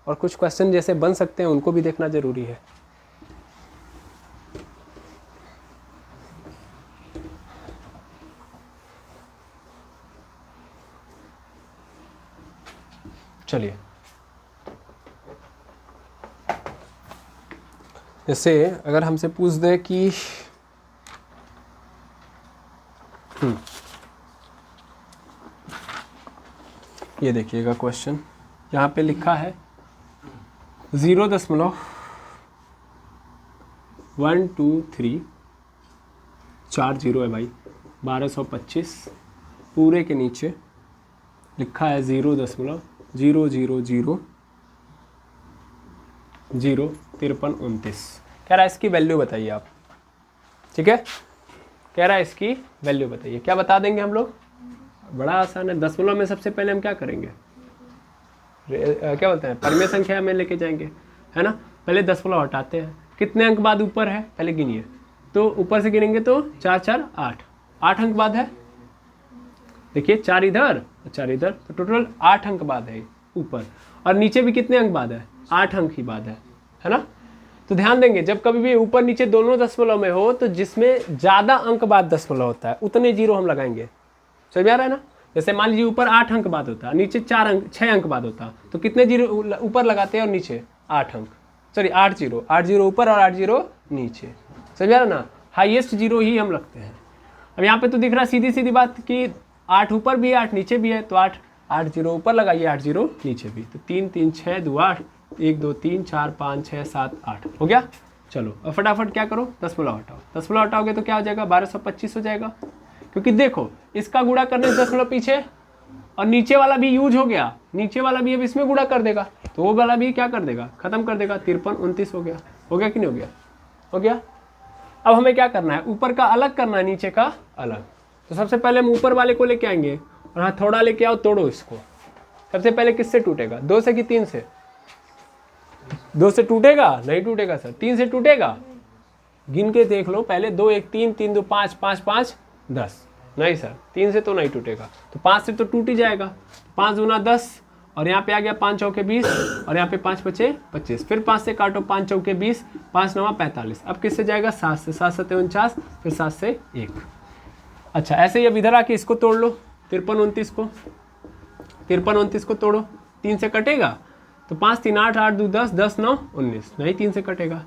और कुछ क्वेश्चन जैसे बन सकते हैं उनको भी देखना ज़रूरी है। चलिए, जैसे अगर हमसे पूछ दे कि ये देखिएगा क्वेश्चन, यहाँ पे लिखा है 0.123, 4 जीरो है भाई, 1225, पूरे के नीचे लिखा है 0.000 5329। कह रहा है इसकी वैल्यू बताइए आप, ठीक है। कह रहा है इसकी वैल्यू बताइए, क्या बता देंगे हम लोग, बड़ा आसान है। दशमलव में सबसे पहले हम क्या करेंगे, क्या बोलते हैं, परिमेय संख्या में लेके जाएंगे, है ना। पहले दशमलव हटाते हैं, कितने अंक बाद ऊपर है पहले गिनिए, तो ऊपर से गिनेंगे तो 4 4 8, 8 अंक बाद है। देखिए 4 इधर 4 इधर, तो टोटल 8 अंक बाद है ऊपर, और नीचे भी कितने अंक बाद है, 8 अंक ही बाद है ना। तो ध्यान देंगे, जब कभी भी ऊपर नीचे दोनों दशमलव में हो, तो जिसमें ज़्यादा अंक बाद दशमलव होता है उतने जीरो हम लगाएंगे। समझ में आ रहा है ना। जैसे मान लीजिए ऊपर 8 अंक बाद होता है, नीचे 6 अंक बाद होता, तो कितने जीरो ऊपर लगाते हैं और नीचे 8 अंक, सॉरी 8 जीरो ऊपर और 8 जीरो नीचे। समझ में आ रहा ना, हाईएस्ट जीरो ही हम रखते हैं। अब यहाँ पे तो दिख रहा सीधी सीधी बात कि 8 ऊपर भी है 8 नीचे भी है, तो 8 जीरो ऊपर लगाइए, 8 जीरो नीचे भी, तो 3 3 6 2 8, 1 2 3 4 5 6 7 8 हो गया। चलो अब फटाफट क्या करो, दशमलव हटाओ, दशमलव हटाओगे तो क्या हो जाएगा, 1225 हो जाएगा। क्योंकि देखो इसका गुणा करने से दशमलव पीछे, और नीचे वाला भी यूज हो गया, नीचे वाला भी अब इसमें गुणा कर देगा, तो वो वाला भी क्या कर देगा, खत्म कर देगा। 53 29 हो गया कि नहीं हो गया, हो गया। अब हमें क्या करना है, ऊपर का अलग करना है, नीचे का अलग। तो सबसे पहले हम ऊपर वाले को लेके आएंगे, और हाँ थोड़ा लेके आओ, तोड़ो इसको। सबसे पहले किससे टूटेगा, 2 से कि 3 से, 2 से टूटेगा, नहीं टूटेगा सर, 3 से टूटेगा। गिन के देख लो पहले, 2 1 3 3 2 5 5 5 10, नहीं सर 3 से तो नहीं टूटेगा, तो 5 से तो टूट ही जाएगा। 5 दूना 10, और यहाँ पे आ गया 5 चौके 20, और यहाँ पे 5 पचे 25, फिर 5 से काटो, 5 चौके 20, 5 9 45। अब किससे जाएगा, 7 से, 7 7 49, फिर 7 से 1। अच्छा ऐसे ही अब इधर आके इसको तोड़ लो, 53 को, 53 को तोड़ो, 3 से कटेगा तो 5 3 8 8 2 10 10 9 19, नहीं 3 से कटेगा,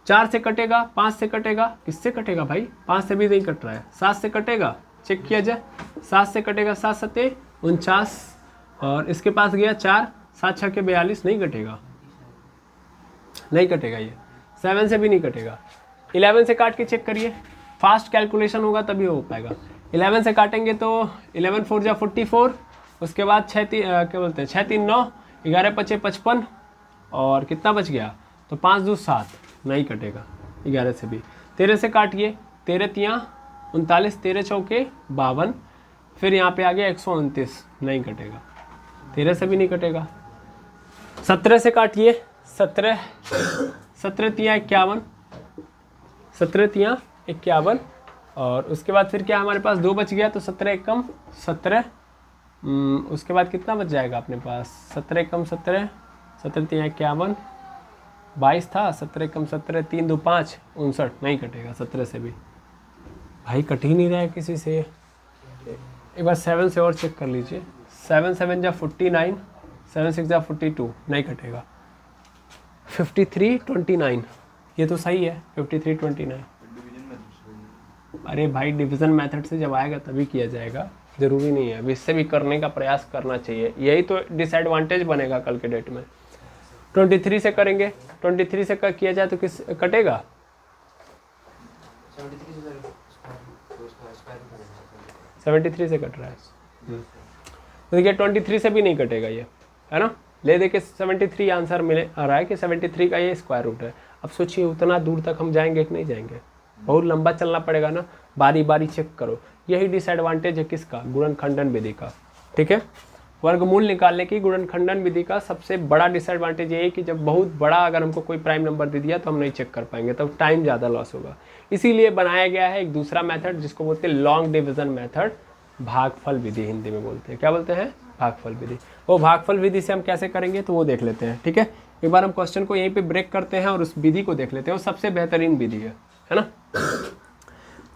4 से कटेगा, 5 से कटेगा, किससे कटेगा भाई, 5 से भी नहीं कट रहा है, 7 से कटेगा, चेक किया जाए, 7 से कटेगा, 7 7 49, और इसके पास गया 4, 7 6 के 42, नहीं कटेगा, नहीं कटेगा ये, 7 से भी नहीं कटेगा, 11 से काट के चेक करिए, फास्ट कैलकुलेशन होगा तभी हो पाएगा। 11 से काटेंगे तो 11 4 जा 44, उसके बाद 6 क्या बोलते हैं 6 3 9, 11 5 55, और कितना बच गया, तो 5 2 7, नहीं कटेगा 11 से भी। 13 से काटिए, 13 3 39, 13 चौके 52, फिर यहाँ पे आ गया 129, नहीं कटेगा, 13 से भी नहीं कटेगा। 17 से काटिए, 17 3 51, 17 3 51, और उसके बाद फिर क्या हमारे पास 2 बच गया, तो 17 एकम 17, उसके बाद कितना बच जाएगा अपने पास, 17 एकम 17, 17 3 51, 22 था, 17 एकम 17, 3 2 5 59, नहीं कटेगा 17 से भी, भाई कट ही नहीं रहा है किसी से। एक बार 7 से और चेक कर लीजिए, 7 7 जा 49, 7 6 जा 42, नहीं कटेगा। 53 29, ये तो सही है, 53 29। अरे भाई डिवीज़न मेथड से जब आएगा तभी किया जाएगा, ज़रूरी नहीं है, अभी इससे भी करने का प्रयास करना चाहिए, यही तो डिसएडवांटेज बनेगा कल के डेट में। 23 से करेंगे, 23 से किया जाए तो किस कटेगा, 73 से कट रहा है, तो देखिए 23 से भी नहीं कटेगा ये, है ना, ले दे के 73 आंसर मिले आ रहा है कि 73 का ये स्क्वायर रूट है। अब सोचिए उतना दूर तक हम जाएंगे कि नहीं जाएंगे, बहुत लंबा चलना पड़ेगा ना, बारी बारी चेक करो, यही डिसएडवांटेज है किसका, गुणनखंडन विधि का, ठीक है। वर्गमूल निकालने की गुणनखंडन विधि का सबसे बड़ा डिसएडवांटेज ये है कि जब बहुत बड़ा अगर हमको कोई प्राइम नंबर दे दिया तो हम नहीं चेक कर पाएंगे, तब टाइम ज़्यादा लॉस होगा, इसीलिए बनाया गया है एक दूसरा मेथड जिसको बोलते हैं लॉन्ग डिवीजन मेथड, भागफल विधि हिंदी में बोलते हैं, क्या बोलते हैं, भागफल विधि। वो भागफल विधि से हम कैसे करेंगे तो वो देख लेते हैं, ठीक है। एक बार हम क्वेश्चन को यहीं पे ब्रेक करते हैं और उस विधि को देख लेते हैं, वो सबसे बेहतरीन विधि है ना।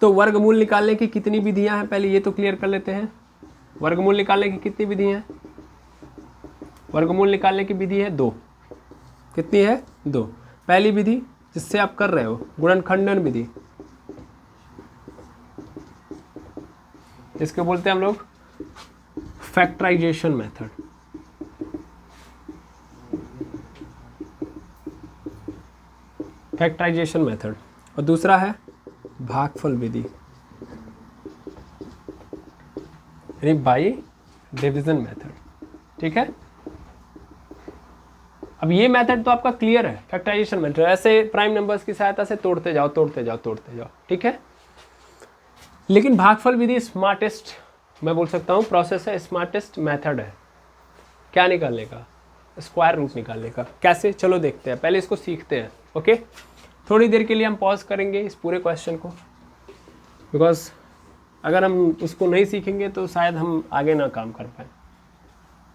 तो वर्गमूल निकालने की कितनी विधियां हैं, पहले ये तो क्लियर कर लेते हैं। वर्गमूल निकालने की कितनी विधि है, वर्गमूल निकालने की विधि है 2, कितनी है 2। पहली विधि जिससे आप कर रहे हो गुणनखंडन विधि, इसके बोलते हैं हम लोग फैक्टराइजेशन मेथड, फैक्टराइजेशन मेथड, और दूसरा है भागफल विधि, यानी बाई डिवीजन मेथड, ठीक है। अब ये मेथड तो आपका क्लियर है, फैक्टराइजेशन मेथड, ऐसे प्राइम नंबर्स की सहायता से तोड़ते जाओ तोड़ते जाओ तोड़ते जाओ, ठीक है। लेकिन भागफल विधि स्मार्टेस्ट, मैं बोल सकता हूँ प्रोसेस है, स्मार्टेस्ट मेथड है क्या निकालने का, स्क्वायर रूट निकालने का। कैसे, चलो देखते हैं, पहले इसको सीखते हैं, ओके। थोड़ी देर के लिए हम पॉज करेंगे इस पूरे क्वेश्चन को, बिकॉज अगर हम उसको नहीं सीखेंगे तो शायद हम आगे ना काम कर पाए,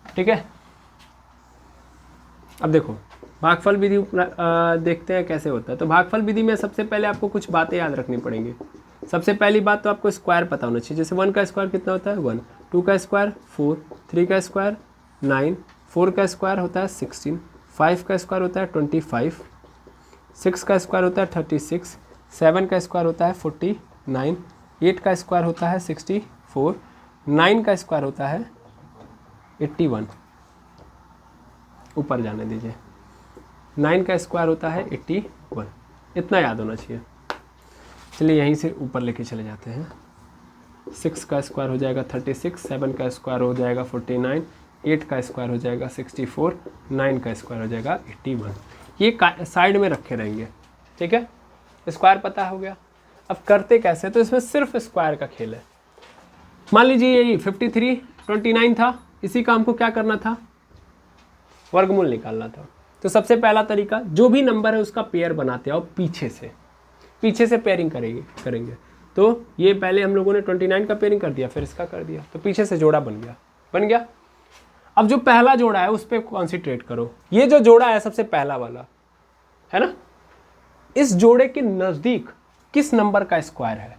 ठीक है। अब देखो भागफल विधि देखते हैं कैसे होता है। तो भागफल विधि में सबसे पहले आपको कुछ बातें याद रखनी पड़ेंगी। सबसे पहली बात तो आपको स्क्वायर पता होना चाहिए, जैसे 1 का स्क्वायर कितना होता है 1, 2 का स्क्वायर 4, 3 का स्क्वायर 9, 4 का स्क्वायर होता है 16, 5 का स्क्वायर होता है 25, 6 का स्क्वायर होता है 36, 7 का स्क्वायर होता है 49, 8 का स्क्वायर होता है 64, 9 का स्क्वायर होता है 81, ऊपर जाने दीजिए, 9 का स्क्वायर होता है 81, इतना याद होना चाहिए। चलिए यहीं से ऊपर लेके चले जाते हैं। 6 का स्क्वायर हो जाएगा 36, 7 का स्क्वायर हो जाएगा 49, 8 का स्क्वायर हो जाएगा 64, 9 का स्क्वायर हो जाएगा 81। ये साइड में रखे रहेंगे, ठीक है। स्क्वायर पता हो गया। अब करते कैसे, तो इसमें सिर्फ स्क्वायर का खेल है। मान लीजिए यही 53 29 था, इसी का हमको क्या करना था, वर्गमूल निकालना था। तो सबसे पहला तरीका, जो भी नंबर है उसका पेयर बनाते आओ, पीछे से पेयरिंग करेंगे। तो ये पहले हम लोगों ने 29 का पेयरिंग कर दिया, फिर इसका कर दिया, तो पीछे से जोड़ा बन गया। अब जो पहला जोड़ा है उस पर कॉन्सेंट्रेट करो। ये जो जोड़ा है सबसे पहला वाला है ना, इस जोड़े के नज़दीक किस नंबर का स्क्वायर है,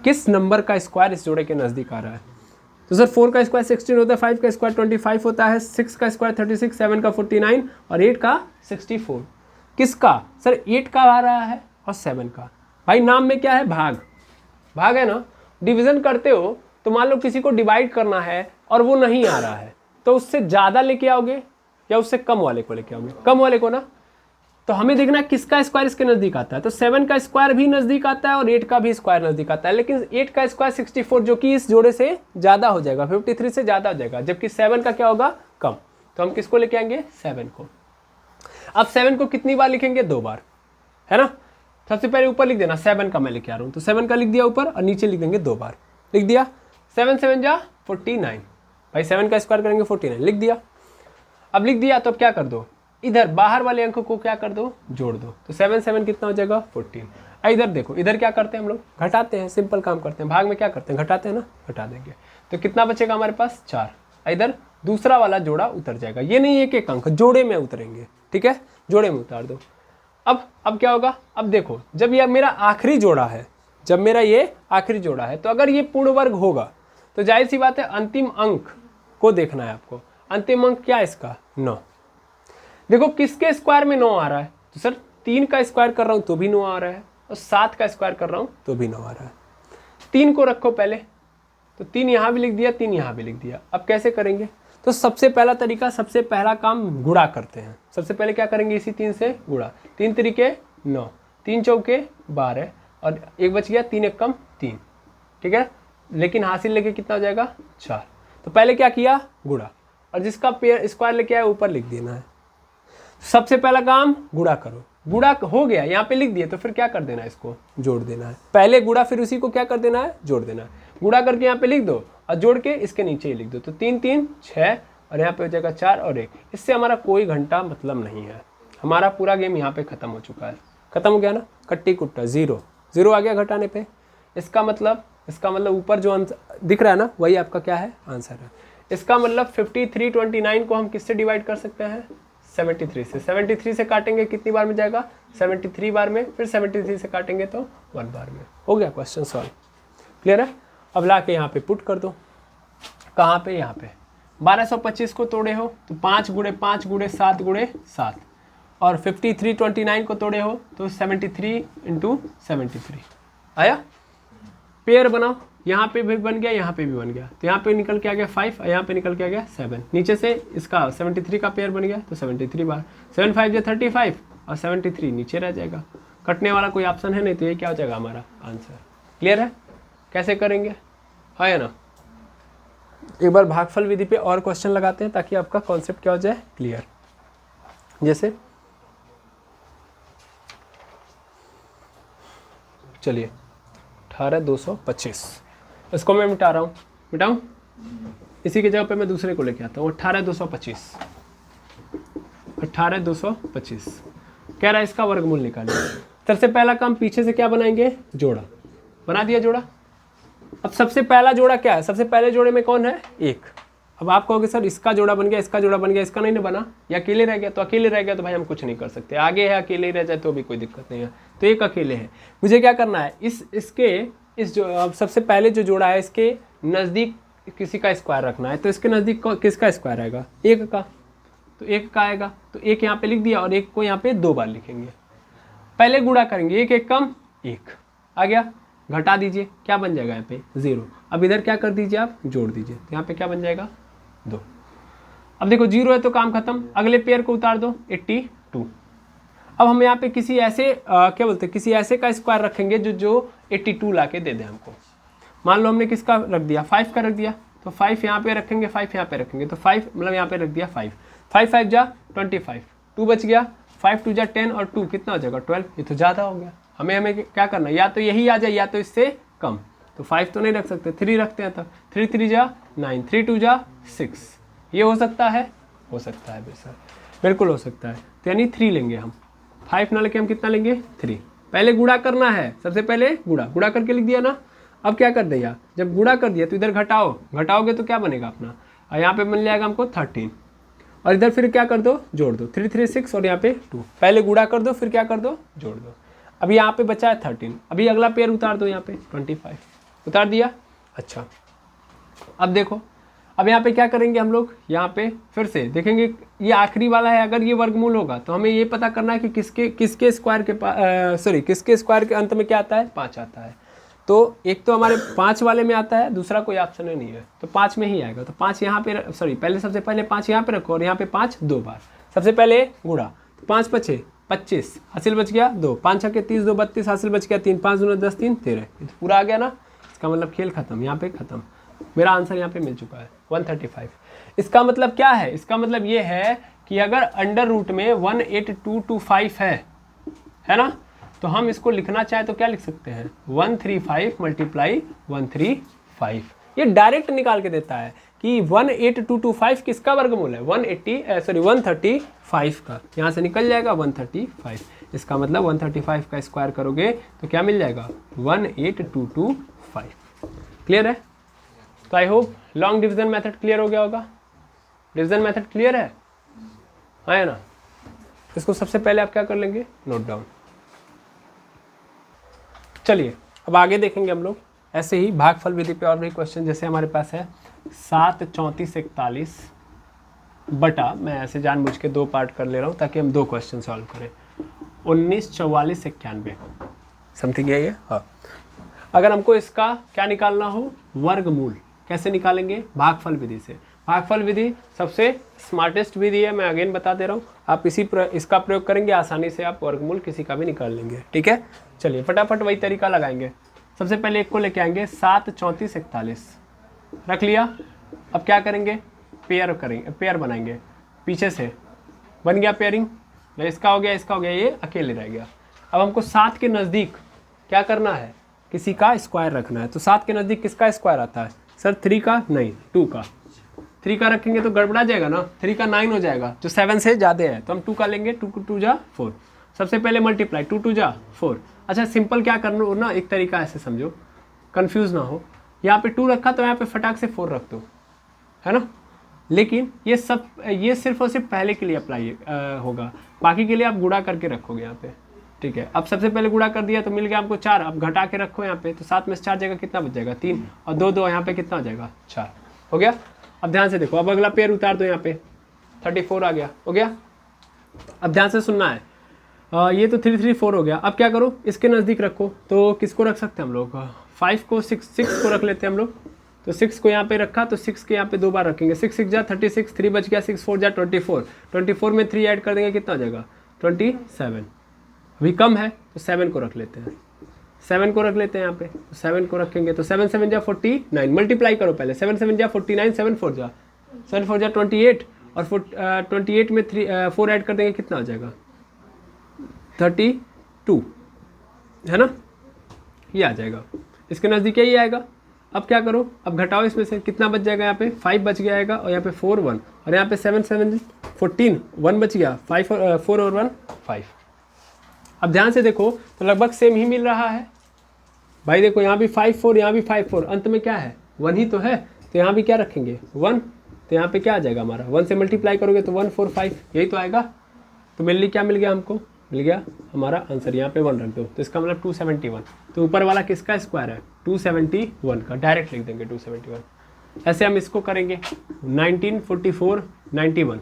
किस नंबर का स्क्वायर इस जोड़े के नज़दीक आ रहा है। तो सर 4 का स्क्वायर 16 होता है, 5 का स्क्वायर 25 होता है, 6 का स्क्वायर 36, 7 का 49 और 8 का 64। किसका सर 8 का आ रहा है और 7 का। भाई नाम में क्या है, भाग, भाग है ना। डिवीजन करते हो तो मान लो किसी को डिवाइड करना है और वो नहीं आ रहा है, तो उससे ज़्यादा लेके आओगे या उससे कम वाले को लेके आओगे, कम वाले को ना। तो हमें देखना है किसका स्क्वायर इसके नज़दीक आता है। तो 7 का स्क्वायर भी नज़दीक आता है और 8 का भी स्क्वायर नज़दीक आता है, लेकिन 8 का स्क्वायर 64 जो कि इस जोड़े से ज़्यादा हो जाएगा, 53 से ज़्यादा हो जाएगा, जबकि 7 का क्या होगा, कम। तो हम किसको लेके आएंगे, 7 को। अब 7 को कितनी बार लिखेंगे, 2 बार, है ना। सबसे पहले ऊपर लिख देना 7 का मैं लेके आ रहा हूँ, तो 7 का लिख दिया ऊपर और नीचे लिख देंगे 2 बार। लिख दिया 7 7 जा 49, भाई 7 का स्क्वायर करेंगे 49, लिख दिया। अब लिख दिया तो अब क्या कर दो, इधर बाहर वाले अंक को क्या कर दो, जोड़ दो। तो 7 7 कितना हो जाएगा, 14। इधर देखो, इधर क्या करते हैं हम लोग, घटाते हैं, सिंपल काम करते हैं। भाग में क्या करते हैं, घटाते हैं ना, घटा देंगे। तो कितना बचेगा हमारे पास, 4। इधर दूसरा वाला जोड़ा उतर जाएगा, ये नहीं एक एक अंक, जोड़े में उतरेंगे, ठीक है, जोड़े में उतार दो। अब क्या होगा, अब देखो जब यह मेरा आखिरी जोड़ा है, जब मेरा ये आखिरी जोड़ा है, तो अगर ये पूर्ण वर्ग होगा तो जाहिर सी बात है अंतिम अंक को देखना है आपको। अंतिम अंक क्या है इसका, 9। देखो किसके स्क्वायर में 9 आ रहा है, तो सर 3 का स्क्वायर कर रहा हूं तो भी 9 आ रहा है, और 7 का स्क्वायर कर रहा हूं तो भी 9 आ रहा है। 3 को रखो पहले, तो 3 यहां भी लिख दिया, 3 यहां भी लिख दिया। अब कैसे करेंगे, तो सबसे पहला तरीका, सबसे पहला काम गुणा करते हैं। सबसे पहले क्या करेंगे, इसी 3 से गुणा। 3 तरीके 9, 3 चौके 12 और एक बच गया, 3 एक कम 3, ठीक है। लेकिन हासिल लेके कितना हो जाएगा, 4। तो पहले क्या किया, गुणा, और जिसका पेयर स्क्वायर लेके आया ऊपर लिख देना है। सबसे पहला काम गुणा करो, गुणा हो गया, यहाँ पे लिख दिया, तो फिर क्या कर देना है, इसको जोड़ देना है। पहले गुणा, फिर उसी को क्या कर देना है, जोड़ देना है। गुणा करके यहाँ पे लिख दो और जोड़ के इसके नीचे ही लिख दो। तो 3 3 6 और यहाँ पे हो जाएगा 4 और 1। इससे हमारा कोई घंटा मतलब नहीं है, हमारा पूरा गेम यहाँ पे खत्म हो चुका है। खत्म हो गया ना, कट्टी कुट्टा, 0 0 आ गया घटाने पे। इसका मतलब ऊपर जो आंसर दिख रहा है ना, वही आपका क्या है, आंसर है। इसका मतलब 53 29 को हम किससे डिवाइड कर सकते हैं, 73 से। 73 से काटेंगे कितनी बार में जाएगा, 73 बार में, फिर 73 से काटेंगे तो 1 बार में। हो गया क्वेश्चन सॉल्व, क्लियर है। अब ला के यहाँ पे पुट कर दो, कहाँ पे, यहाँ पे। 1225 को तोड़े हो तो 5 गुणे 5 गुणे 7 गुणे 7, और 53 29 को तोड़े हो तो 73 इंटू 73 आया। पेयर बनाओ, यहाँ पे भी बन गया, यहाँ पे भी बन गया, तो यहाँ पे निकल के आ गया 5 और यहाँ पे निकल के आ गया 7। नीचे से इसका 73 का पेयर बन गया, तो 73 बार, 7 5 या 35 और 73 नीचे रह जाएगा। कटने वाला कोई ऑप्शन है नहीं, तो ये क्या हो जाएगा हमारा आंसर। क्लियर है, कैसे करेंगे, है ना। एक बार भागफल विधि पे और क्वेश्चन लगाते हैं ताकि आपका कॉन्सेप्ट क्या हो जाए, क्लियर। जैसे चलिए 18225, इसको मैं मिटा रहा हूँ, मिटाऊँ, इसी की जगह पे मैं दूसरे को लेके आता हूँ। 18225 कह रहा है इसका वर्गमूल निकालिए। सबसे पहला काम पीछे से क्या बनाएंगे, जोड़ा, बना दिया जोड़ा। अब सबसे पहला जोड़ा क्या है, सबसे पहले जोड़े में कौन है, 1। अब आप कहोगे सर इसका जोड़ा बन गया, इसका जोड़ा बन गया, इसका नहीं ना बना, या अकेले रह गया। तो अकेले रह गया तो भाई हम कुछ नहीं कर सकते, आगे है अकेले ही रह जाए तो भी कोई दिक्कत नहीं है। तो एक अकेले है, मुझे क्या करना है, इस जो अब सबसे पहले जो जोड़ा है इसके नज़दीक किसी का स्क्वायर रखना है। तो इसके नज़दीक किसका स्क्वायर आएगा, 1 का, तो 1 का आएगा, तो 1 यहाँ पे लिख दिया और 1 को यहाँ पे 2 बार लिखेंगे। पहले गुणा करेंगे, 1 1 कम 1 आ गया, घटा दीजिए, क्या बन जाएगा यहाँ पे 0। अब इधर क्या कर दीजिए, आप जोड़ दीजिए, तो यहाँ पे क्या बन जाएगा 2। अब देखो 0 है तो काम खत्म, अगले पेयर को उतार दो, 82। अब हम यहाँ पे किसी ऐसे क्या बोलते हैं, किसी ऐसे का स्क्वायर रखेंगे जो 82 ला के दे दे हमको। मान लो हमने किसका रख दिया, 5 का रख दिया, तो 5 यहाँ पे रखेंगे, 5 यहाँ पे रखेंगे, तो 5 मतलब यहाँ पे रख दिया 5 5 5 जा 25, 2 बच गया, 5 2 जा 10 और 2 कितना हो जाएगा 12। ये तो ज़्यादा हो गया, हमें क्या करना है, या तो यही आ जाए या तो इससे कम। तो 5 तो नहीं रख सकते, 3 रखते हैं, तब 3 3 जा 9, 3 2 जा 6। ये हो सकता है, बिल्कुल हो सकता है। तो यानी 3 लेंगे हम, 5 ना लेके हम कितना लेंगे 3। पहले गुणा करना है, सबसे पहले गुणा करके लिख दिया ना। अब क्या कर दिया, जब गुणा कर दिया तो इधर घटाओगे तो क्या बनेगा अपना, और यहाँ पे बन जाएगा हमको 13, और इधर फिर क्या कर दो, जोड़ दो, 3 3 6 और यहाँ पे 2। पहले गुणा कर दो, फिर क्या कर दो, जोड़ दो। अभी यहाँ पे बचा है 13, अभी अगला पेयर उतार दो यहाँ पे 25, उतार दिया। अच्छा, अब देखो, अब यहाँ पे क्या करेंगे हम लोग, यहाँ पे फिर से देखेंगे ये आखिरी वाला है, अगर ये वर्गमूल होगा तो हमें ये पता करना है कि किसके स्क्वायर के किसके स्क्वायर के अंत में क्या आता है, 5 आता है। तो एक तो हमारे 5 वाले में आता है, दूसरा कोई ऑप्शन नहीं है, तो 5 में ही आएगा। तो 5 यहाँ पे पहले सबसे पहले 5 यहाँ पे रखो और यहाँ पे 5 2 बार। सबसे पहले गुणा, तो 5 5 25, हासिल बच गया 2, 5 6 30 2 32, हासिल बच गया 3, 5 2 10 3 13। ये तो पूरा आ गया ना, इसका मतलब खेल खत्म, यहाँ पे खत्म। मेरा आंसर यहाँ पे मिल चुका है 135। इसका मतलब क्या है, इसका मतलब ये है कि अगर अंडर रूट में 18225 है ना, तो हम इसको लिखना चाहे तो क्या लिख सकते हैं, 135 मल्टीप्लाई 135। ये डायरेक्ट निकाल के देता है कि 18225 किसका वर्गमूल है, 135 का। यहाँ से निकल जाएगा 135। इसका मतलब 135 का स्क्वायर करोगे तो क्या मिल जाएगा, 18225। क्लियर है? तो I hope long division method clear हो गया होगा। डिवीजन मेथड क्लियर है ना? इसको सबसे पहले आप क्या कर लेंगे, नोट डाउन। चलिए अब आगे देखेंगे हम लोग ऐसे ही भागफल विधि पे और भी क्वेश्चन। जैसे हमारे पास है 7 34 41 बटा, मैं ऐसे जानबूझ के 2 पार्ट कर ले रहा हूँ ताकि हम 2 क्वेश्चन सॉल्व करें, 19 44 91 समथिंग है ये। हाँ, अगर हमको इसका क्या निकालना हो, वर्गमूल, कैसे निकालेंगे, भागफल विधि से। भागफल विधि सबसे स्मार्टेस्ट विधि है, मैं अगेन बता दे रहा हूँ। आप इसका प्रयोग करेंगे, आसानी से आप वर्गमूल किसी का भी निकाल लेंगे। ठीक है, चलिए फटाफट वही तरीका लगाएंगे। सबसे पहले एक को लेके आएंगे, 7 34 41 रख लिया। अब क्या करेंगे, पेयर बनाएंगे। पीछे से बन गया पेयरिंग, इसका हो गया, इसका हो गया, ये अकेले रह गया। अब हमको 7 के नज़दीक क्या करना है, किसी का स्क्वायर रखना है। तो 7 के नज़दीक किसका स्क्वायर आता है सर, 3 का नहीं, 2 का। 3 का रखेंगे तो गड़बड़ा जाएगा ना, 3 का 9 हो जाएगा, जो 7 से ज़्यादा है, तो हम 2 का लेंगे। 2 2 जा 4। सबसे पहले मल्टीप्लाई, 2 2 जा 4। अच्छा, सिंपल क्या करना हो ना, एक तरीका ऐसे समझो, कंफ्यूज ना हो। यहाँ पे 2 रखा तो यहाँ पे फटाक से 4 रख दो, है ना। लेकिन ये सिर्फ और सिर्फ पहले के लिए अप्लाई होगा, बाकी के लिए आप गुणा करके रखोगे यहाँ पे। ठीक है, अब सबसे पहले गुणा कर दिया तो मिल गया हमको 4। अब घटा के रखो यहाँ पे, तो 7 में से 4 जाएगा, कितना बच जाएगा, 3, और 2 2 यहाँ पे कितना हो जाएगा, 4 हो गया। अब ध्यान से देखो, अब अगला पेयर उतार दो, यहाँ पे 34 आ गया, हो गया। अब ध्यान से सुनना है, ये तो 3 3 4 हो गया। अब क्या करो, इसके नज़दीक रखो, तो किसको रख सकते हैं हम लोग, 5 को 6 को रख लेते हैं हम लोग। तो 6 को यहाँ पे रखा, तो 6 के यहाँ पे 2 बार रखेंगे, 6 6 जा 36, 3 बच गया, 6 4 जा 24, 24 में 3 ऐड कर देंगे, कितना हो जाएगा, 27। अभी कम है तो 7 को रख लेते हैं, 7 को रख लेते हैं यहाँ पे। तो 7 को रखेंगे तो 7 7 जा 49, मल्टीप्लाई करो पहले, 7 7 जा 49, 7 4 जा 28, और 28 में 4 ऐड कर देंगे, कितना हो जाएगा, 32, है ना, ये आ जाएगा। इसके नज़दीक यही आएगा। अब क्या करो, अब घटाओ, इसमें से कितना बच जाएगा, यहाँ पे 5 बच गया आएगा, और यहाँ पे 4 1, और यहाँ पे 7 7 14, 1 बच गया, 4 और 1 5। अब ध्यान से देखो तो लगभग सेम ही मिल रहा है भाई। देखो यहाँ भी 5 4, यहाँ भी 5 4, अंत में क्या है, 1 ही तो है, तो यहाँ भी क्या रखेंगे, 1। तो यहाँ पे क्या आ जाएगा हमारा, 1 से मल्टीप्लाई करोगे तो 1 4 5, यही तो आएगा। तो मेरे लिए क्या मिल गया, हमको मिल गया हमारा आंसर, यहाँ पे 1 रख दो, तो इसका मतलब 271। तो ऊपर वाला किसका स्क्वायर है, 271 का, डायरेक्ट लिख देंगे 271। ऐसे हम इसको करेंगे 19 44 91।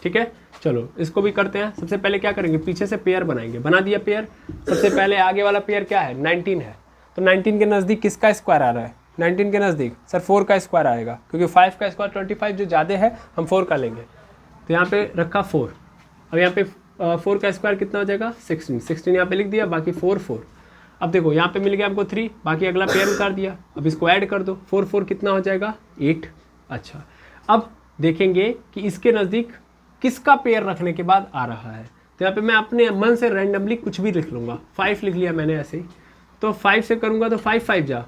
ठीक है, चलो इसको भी करते हैं। सबसे पहले क्या करेंगे, पीछे से पेयर बनाएंगे, बना दिया पेयर। सबसे पहले आगे वाला पेयर क्या है, 19 है, तो 19 के नज़दीक किसका स्क्वायर आ रहा है, 19 के नज़दीक सर 4 का स्क्वायर आएगा, क्योंकि 5 का स्क्वायर 25 जो ज़्यादा है, हम 4 का लेंगे। तो यहाँ पे रखा 4। अब यहाँ पे 4 का स्क्वायर कितना हो जाएगा, 16 यहाँ पे लिख दिया, बाकी 4 4। अब देखो यहाँ पे मिल गया हमको 3, बाकी अगला पेयर उतार दिया। अब इसको ऐड कर दो, 4 4 कितना हो जाएगा, 8। अच्छा, अब देखेंगे कि इसके नज़दीक किसका पेयर रखने के बाद आ रहा है। तो यहाँ पे मैं अपने मन से रैंडमली कुछ भी लिख लूँगा। 5 लिख लिया मैंने ऐसे ही, तो 5 से करूँगा तो 5 5 जा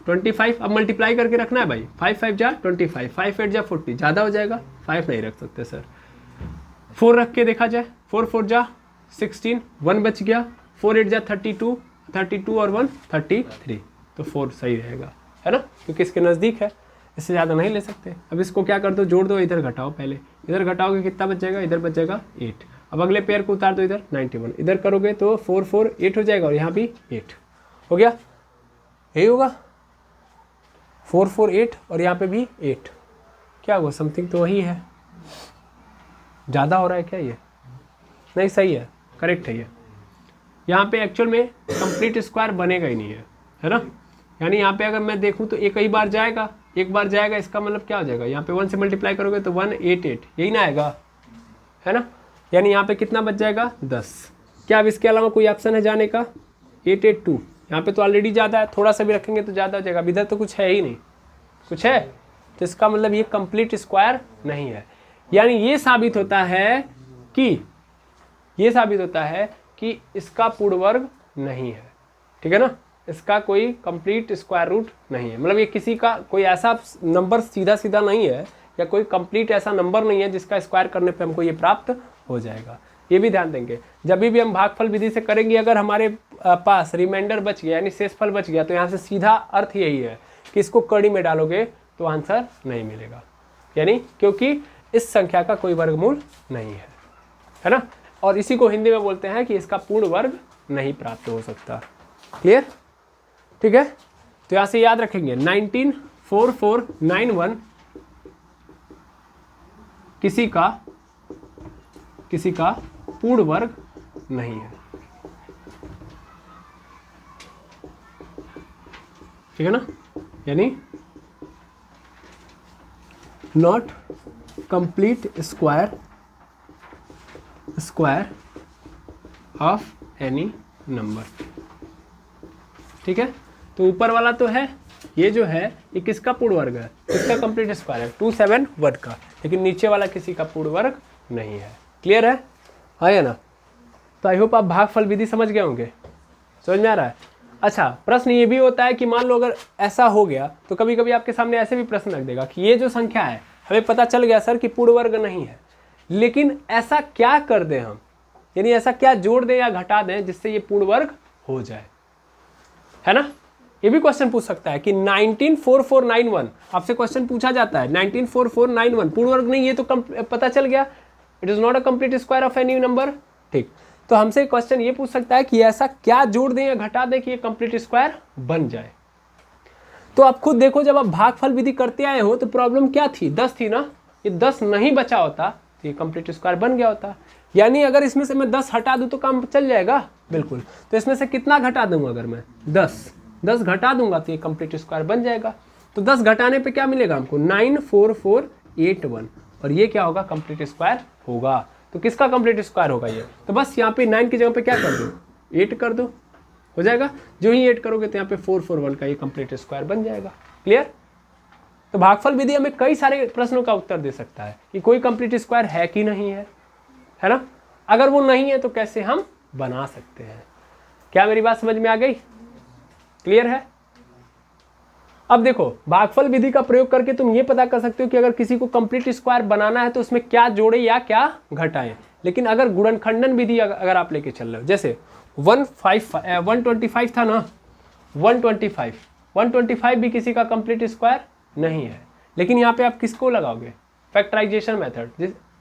25। अब मल्टीप्लाई करके रखना है भाई, 5 5 जा 25, 5 8 जा 40, ज़्यादा हो जाएगा, 5 नहीं रख सकते सर। 4 रख के देखा जाए, 4 4 जा 16, 1 बच गया, 4 8 जा 32, 32 और 1 33, तो 4 सही रहेगा, है ना, क्योंकि इसके नज़दीक है, इससे ज़्यादा नहीं ले सकते। अब इसको क्या कर दो, जोड़ दो, इधर घटाओ, पहले इधर घटाओगे कितना बच जाएगा, इधर बच जाएगा 8। अब अगले पेयर को उतार दो, इधर 91, इधर करोगे तो 4 4 8 हो जाएगा, और यहाँ भी 8 हो गया, यही होगा। 4 4 8 और यहाँ पे भी 8, क्या हुआ, समथिंग तो वही है, ज़्यादा हो रहा है क्या ये, नहीं सही है, करेक्ट है ये। यहाँ पे एक्चुअल में कंप्लीट स्क्वायर बनेगा ही नहीं है ना, यानी यहाँ पे अगर मैं देखूँ तो एक ही बार जाएगा, एक बार जाएगा, इसका मतलब क्या हो जाएगा, यहाँ पे 1 से मल्टीप्लाई करोगे तो 188 यही ना आएगा, है ना, यानी यहाँ पे कितना बच जाएगा 10। क्या अब इसके अलावा कोई ऑप्शन है जाने का, 882, यहाँ पे तो ऑलरेडी ज़्यादा है, थोड़ा सा भी रखेंगे तो ज़्यादा हो जाएगा, अब इधर तो कुछ है ही नहीं, कुछ है, तो इसका मतलब ये कंप्लीट स्क्वायर नहीं है। यानी ये साबित होता है कि इसका पूर्ण वर्ग नहीं है, ठीक है ना, इसका कोई कंप्लीट स्क्वायर रूट नहीं है, मतलब ये किसी का कोई ऐसा नंबर सीधा सीधा नहीं है, या कोई कंप्लीट ऐसा नंबर नहीं है जिसका स्क्वायर करने पे हमको ये प्राप्त हो जाएगा। ये भी ध्यान देंगे, जब भी हम भागफल विधि से करेंगे, अगर हमारे पास रिमाइंडर बच गया यानी शेषफल बच गया, तो यहाँ से सीधा अर्थ यही है कि इसको कड़ी में डालोगे तो आंसर नहीं मिलेगा, यानी क्योंकि इस संख्या का कोई वर्गमूल नहीं है ना, और इसी को हिंदी में बोलते हैं कि इसका पूर्ण वर्ग नहीं प्राप्त हो सकता। क्लियर, ठीक है, तो यहाँ से याद रखेंगे 194491 किसी का पूर्ण वर्ग नहीं है, ठीक है ना, यानी not complete square of any number, ठीक है। तो ऊपर वाला तो है, ये जो है ये किसका पूर्ण वर्ग है, इसका कंप्लीट स्क्वायर है 271 का, लेकिन नीचे वाला किसी का पूर्ण वर्ग नहीं है। क्लियर है, हाँ या ना। तो आई होप आप भागफल विधि समझ गए होंगे, समझ में आ रहा है। अच्छा, प्रश्न ये भी होता है कि मान लो अगर ऐसा हो गया तो कभी कभी आपके सामने ऐसे भी प्रश्न रख देगा कि ये जो संख्या है हमें पता चल गया सर कि पूर्ण वर्ग नहीं है, लेकिन ऐसा क्या कर दें हम, यानी ऐसा क्या जोड़ दें या घटा दें जिससे ये पूर्ण वर्ग हो जाए, है ना। ये भी क्वेश्चन पूछ सकता है कि 194491 आपसे क्वेश्चन पूछा जाता है, 194491 पूर्ण वर्ग नहीं, ये तो पता चल गया, it is not a complete square of any number, ठीक। तो हमसे क्वेश्चन ये पूछ सकता है कि ऐसा क्या जोड़ दें या घटा दें कि ये कंप्लीट स्क्वायर बन जाए। तो आप खुद देखो, जब आप भागफल विधि करते आए हो तो प्रॉब्लम क्या थी, 10 थी ना, ये 10 नहीं बचा होता तो ये कंप्लीट स्क्वायर बन गया होता, यानी अगर इसमें से मैं 10 हटा दूं तो काम चल जाएगा, बिल्कुल। तो इसमें से कितना घटा दूंगा, अगर मैं 10 घटा दूंगा तो ये कंप्लीट स्क्वायर बन जाएगा। तो 10 घटाने पे क्या मिलेगा हमको, 94481, और ये क्या होगा, कंप्लीट स्क्वायर होगा। तो किसका कंप्लीट स्क्वायर होगा ये, तो बस यहाँ पे 9 की जगह पे क्या कर दो, 8 कर दो, हो जाएगा। जो ही 8 करोगे तो यहाँ पे 441 का ये कंप्लीट स्क्वायर बन जाएगा। क्लियर। तो भागफल विधि हमें कई सारे प्रश्नों का उत्तर दे सकता है कि कोई कंप्लीट स्क्वायर है कि नहीं है ना। अगर वो नहीं है तो कैसे हम बना सकते हैं। क्या मेरी बात समझ में आ गई, क्लियर है। अब देखो, भागफल विधि का प्रयोग करके तुम ये पता कर सकते हो कि अगर किसी को कंप्लीट स्क्वायर बनाना है तो उसमें क्या जोड़े या क्या घटाएं। लेकिन अगर गुणनखंडन विधि अगर आप लेके चल रहे हो, जैसे 125 था ना, 125 भी किसी का कंप्लीट स्क्वायर नहीं है, लेकिन यहाँ पे आप किसको लगाओगे, फैक्टराइजेशन मेथड।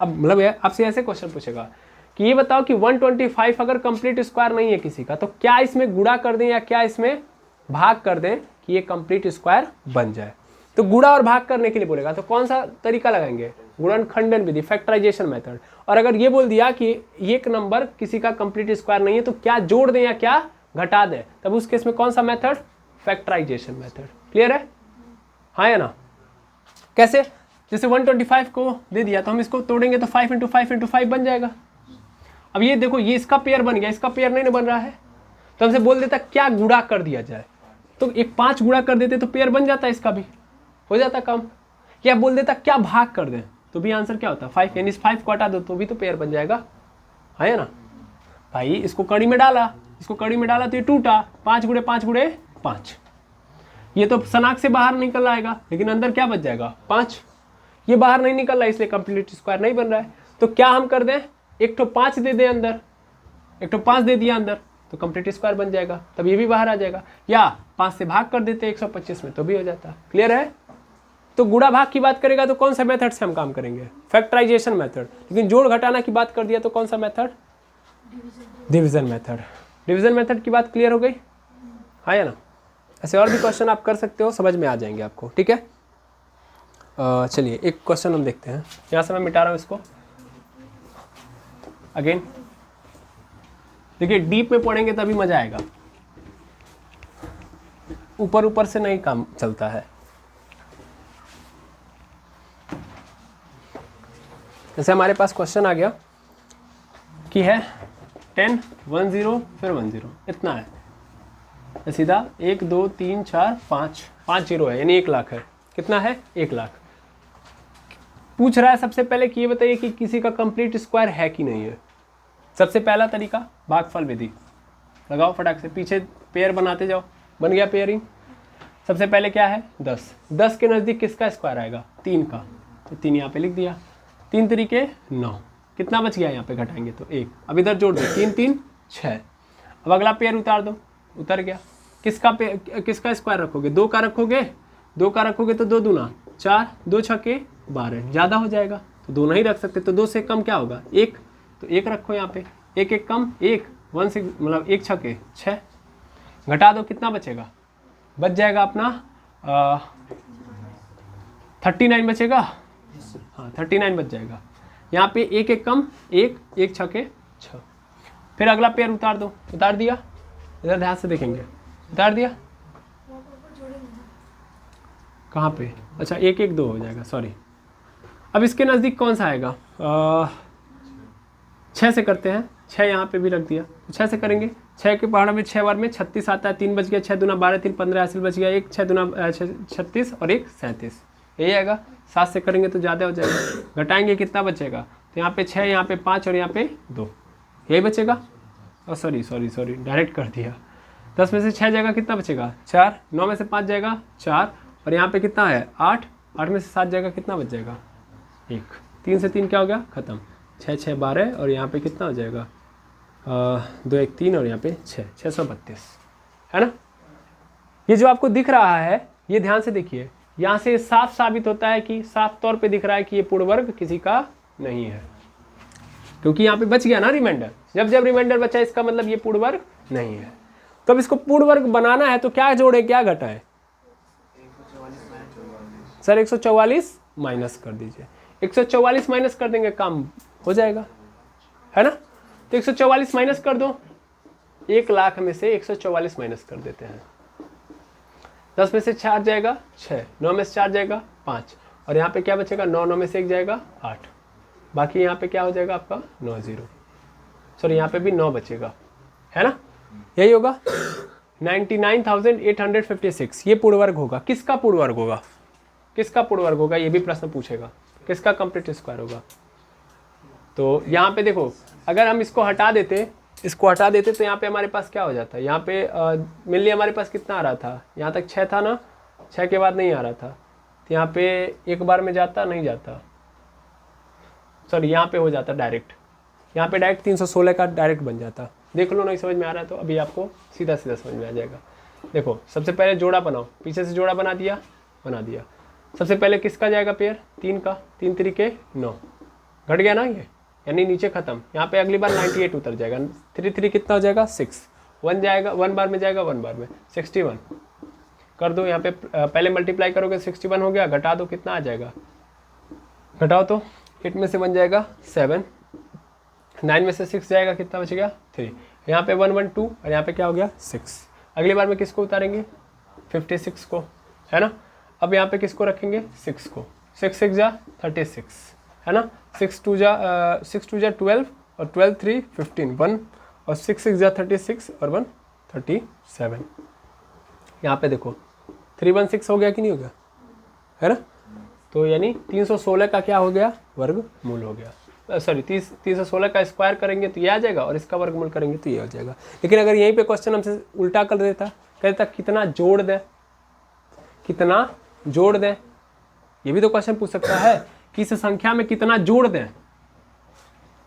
अब मतलब आपसे ऐसे क्वेश्चन पूछेगा कि ये बताओ कि 125 अगर कंप्लीट स्क्वायर नहीं है किसी का, तो क्या इसमें गुणा कर दें या क्या इसमें भाग कर दें कि ये कंप्लीट स्क्वायर बन जाए। तो गुणा और भाग करने के लिए बोलेगा तो कौन सा तरीका लगाएंगे, गुणनखंडन विधि, फैक्टराइजेशन मेथड। और अगर ये बोल दिया कि एक नंबर किसी का कंप्लीट स्क्वायर नहीं है तो क्या जोड़ दें या क्या घटा दें, तब उस केस में कौन सा मेथड, फैक्टराइजेशन मेथड। क्लियर है, हाँ या ना। कैसे, जैसे 125 को दे दिया तो हम इसको तोड़ेंगे तो 5 × 5 × 5 बन जाएगा। अब ये देखो, ये इसका पेयर बन गया, इसका पेयर नहीं ना बन रहा है, तो हमसे बोल देता क्या गुणा कर दिया जाए, तो एक 5 गुणा कर देते तो पेयर बन जाता, इसका भी हो जाता काम। या बोल देता क्या भाग कर दें, तो भी आंसर क्या होता, 5, यानी इस 5 को हटा दो तो भी तो पेयर बन जाएगा, है ना भाई। इसको कड़ी में डाला, तो ये टूटा, 5 × 5 × 5, ये तो सनाक से बाहर निकल आएगा, लेकिन अंदर क्या बच जाएगा, 5। ये बाहर नहीं निकल रहा है इसलिए कंप्लीट स्क्वायर नहीं बन रहा है। तो क्या हम कर दें, एक तो 5 दे दें अंदर, एक तो 5 दे दिया अंदर, तो कंप्लीट स्क्वायर बन जाएगा, तब ये भी बाहर आ जाएगा। या 5 से भाग कर देते 125 में, तो भी हो जाता। क्लियर है। तो गुणा भाग की बात करेगा तो कौन सा मेथड से हम काम करेंगे, फैक्टराइजेशन मेथड। लेकिन जोड़ घटाना की बात कर दिया तो कौन सा method, division method. Division method की बात क्लियर हो गई, हाँ या ना। ऐसे और भी क्वेश्चन आप कर सकते हो, समझ में आ जाएंगे आपको, ठीक है। चलिए एक क्वेश्चन हम देखते हैं, यहाँ से मैं मिटा रहा हूँ इसको अगेन। देखिए डीप में पढ़ेंगे तभी मजा आएगा, ऊपर ऊपर से नहीं काम चलता है। जैसे हमारे पास क्वेश्चन आ गया कि है 10 1 0 फिर 1 0 इतना है, तो सीधा 1 2 3 4 5 0 है, यानी 1 लाख है। कितना है? 1 लाख। पूछ रहा है सबसे पहले कि ये बताइए कि किसी का कंप्लीट स्क्वायर है कि नहीं है। सबसे पहला तरीका भागफल विधि लगाओ, फटाक से पीछे पेयर बनाते जाओ। बन गया पेयरिंग। सबसे पहले क्या है? 10। 10 के नज़दीक किसका स्क्वायर आएगा? 3 का, तो 3 यहाँ पे लिख दिया। 3 तरीके 9। कितना बच गया यहाँ पे? घटाएंगे तो 1। अब इधर जोड़ दो, 3 3 6। अब अगला पेयर उतार दो, उतर गया। किसका स्क्वायर रखोगे? 2 का रखोगे, 2 का रखोगे तो 2 दूना 4, 2 छक्के 12, ज़्यादा हो जाएगा तो 2 नहीं रख सकते, तो 2 से कम क्या होगा? 1, तो 1 रखो यहाँ पे। 1 1 कम 1, 1 से मतलब 1 छक्के 6। घटा दो, कितना बचेगा? बच जाएगा अपना 39 बचेगा। हाँ 39 बच जाएगा। यहाँ पे 1 1 कम 1, 1 छक्के 6। फिर अगला पेयर उतार दो, उतार दिया। इधर ध्यान से देखेंगे, उतार दिया। कहाँ पे? अच्छा 1 1 2 हो जाएगा, सॉरी। अब इसके नज़दीक कौन सा आएगा? 6 से करते हैं। 6 यहाँ पे भी रख दिया, 6 से करेंगे। 6 के पहाड़ में 6 बार में 36 आता है, 3 बच गया। 6 दूना 12, 3 15 हासिल बच गया। 1 6 दूना 36 और 1 37, यही आएगा। 7 से करेंगे तो ज़्यादा हो जाएगा। घटाएंगे कितना बचेगा? तो यहाँ पे 6, यहाँ पे 5 और यहाँ पे 2, यही बचेगा। और सॉरी डायरेक्ट कर दिया। 10 में से 6 जाएगा, कितना बचेगा? 4। 9 में से 5 जाएगा 4, और यहाँ पे कितना है? 8। 8 में से 7 जाएगा, कितना बच जाएगा? 1। 3 से 3 क्या हो गया? ख़त्म। 6 6 12, और यहाँ पे कितना हो जाएगा? 2 1 3, और यहाँ पे 6 632, है ना। ये जो आपको दिख रहा है, ये ध्यान से देखिए। यहाँ से साफ साबित होता है कि साफ तौर पे दिख रहा है कि ये पूर्ण वर्ग किसी का नहीं है, क्योंकि यहाँ पे बच गया ना रिमाइंडर। जब जब रिमाइंडर बचा, इसका मतलब ये पूर्ण वर्ग नहीं है। तो अब इसको पूर्ण वर्ग बनाना है तो क्या जोड़े क्या घटाएं? सर 144 माइनस कर दीजिए। 144 माइनस कर देंगे, काम हो जाएगा, है ना। तो 144 माइनस कर दो। 1 लाख में से 144 माइनस कर देते हैं। 10 में से 4 जाएगा 6, 9 में से 4 जाएगा 5, और यहाँ पे क्या बचेगा? 9 9 में से 1 जाएगा 8। बाकी यहाँ पे क्या हो जाएगा आपका? 9 0। सॉरी यहाँ पे भी 9 बचेगा, है ना। यही होगा 99,856। ये पूर्ण वर्ग होगा। किसका पूर्ण वर्ग होगा? किसका पूर्ण वर्ग होगा? ये भी प्रश्न पूछेगा। किसका कंप्लीट स्क्वायर होगा? तो यहाँ पे देखो, अगर हम इसको हटा देते तो यहाँ पे हमारे पास क्या हो जाता है? यहाँ पे मिलने हमारे पास कितना आ रहा था? यहाँ तक 6 था ना, 6 के बाद नहीं आ रहा था, तो यहाँ पे एक बार में जाता, नहीं जाता, सॉरी यहाँ पे हो जाता डायरेक्ट। यहाँ पे डायरेक्ट 316 का डायरेक्ट बन जाता। देख लो, नहीं समझ में आ रहा है तो अभी आपको सीधा सीधा समझ में आ जाएगा। देखो सबसे पहले जोड़ा बनाओ, पीछे से जोड़ा बना दिया। सबसे पहले किसका जाएगा पेयर? 3 का। 3 तरीके 9, घट गया ना ये, यानी नीचे खत्म। यहाँ पे अगली बार 98 उतर जाएगा। 3 3 कितना हो जाएगा? 6। 1 जाएगा, 1 बार में जाएगा, 1 बार में 61 कर दो। यहाँ पे पहले मल्टीप्लाई करोगे 61 हो गया। घटा दो, कितना आ जाएगा? घटाओ तो 8 में से 1 जाएगा 7, 9 में से 6 जाएगा, कितना बच गया? 3। यहाँ पे 1 1 2, और यहाँ पे क्या हो गया? 6। अगली बार में किसको उतारेंगे? 56 को, है ना। अब यहाँ पे किसको रखेंगे? 6 को। 6 6 जा 36, है ना। 6 2 जा 12, और 12 3 15, 1, और 6 6 जा 36, और 1 37। यहाँ पे देखो 316 हो गया कि नहीं हो गया, है ना। तो यानी 316 का क्या हो गया? वर्गमूल हो गया। सॉरी 316 का स्क्वायर करेंगे तो ये आ जाएगा, और इसका वर्गमूल करेंगे तो ये हो जाएगा। लेकिन अगर यहीं पे क्वेश्चन हमसे उल्टा कर देता, कहता कितना जोड़ दें, कितना जोड़ दें, ये भी तो क्वेश्चन पूछ सकता है कि इस संख्या में कितना जोड़ दें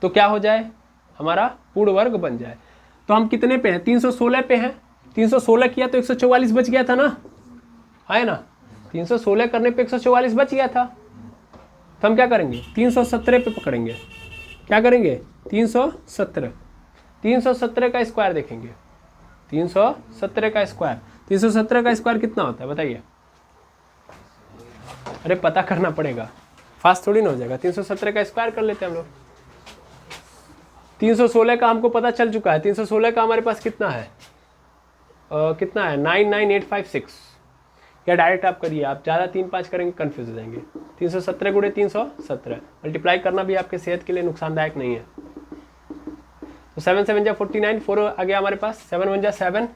तो क्या हो जाए? हमारा पूर्ण वर्ग बन जाए। तो हम कितने पे हैं? 316 पे हैं। 316 किया तो 144 बच गया था ना, है ना। 316 करने पे 144 बच गया था, तो हम क्या करेंगे? 317 पे पकड़ेंगे। क्या करेंगे? 317 का स्क्वायर देखेंगे। 317 का स्क्वायर 317 का स्क्वायर कितना होता है बताइए? अरे पता करना पड़ेगा, फास्ट थोड़ी ना हो जाएगा। 317 का स्क्वायर कर लेते हैं हम लोग। 316 का हमको पता चल चुका है। 316 का हमारे पास कितना है? कितना है? 99856। या डायरेक्ट आप करिए, आप ज़्यादा 3 5 करेंगे कन्फ्यूज हो जाएंगे। 317 गुणे 317 मल्टीप्लाई करना भी आपके सेहत के लिए नुकसानदायक नहीं है। तो 7 7 जा 49, 4 आ गया हमारे पास, 7 1 जा 7,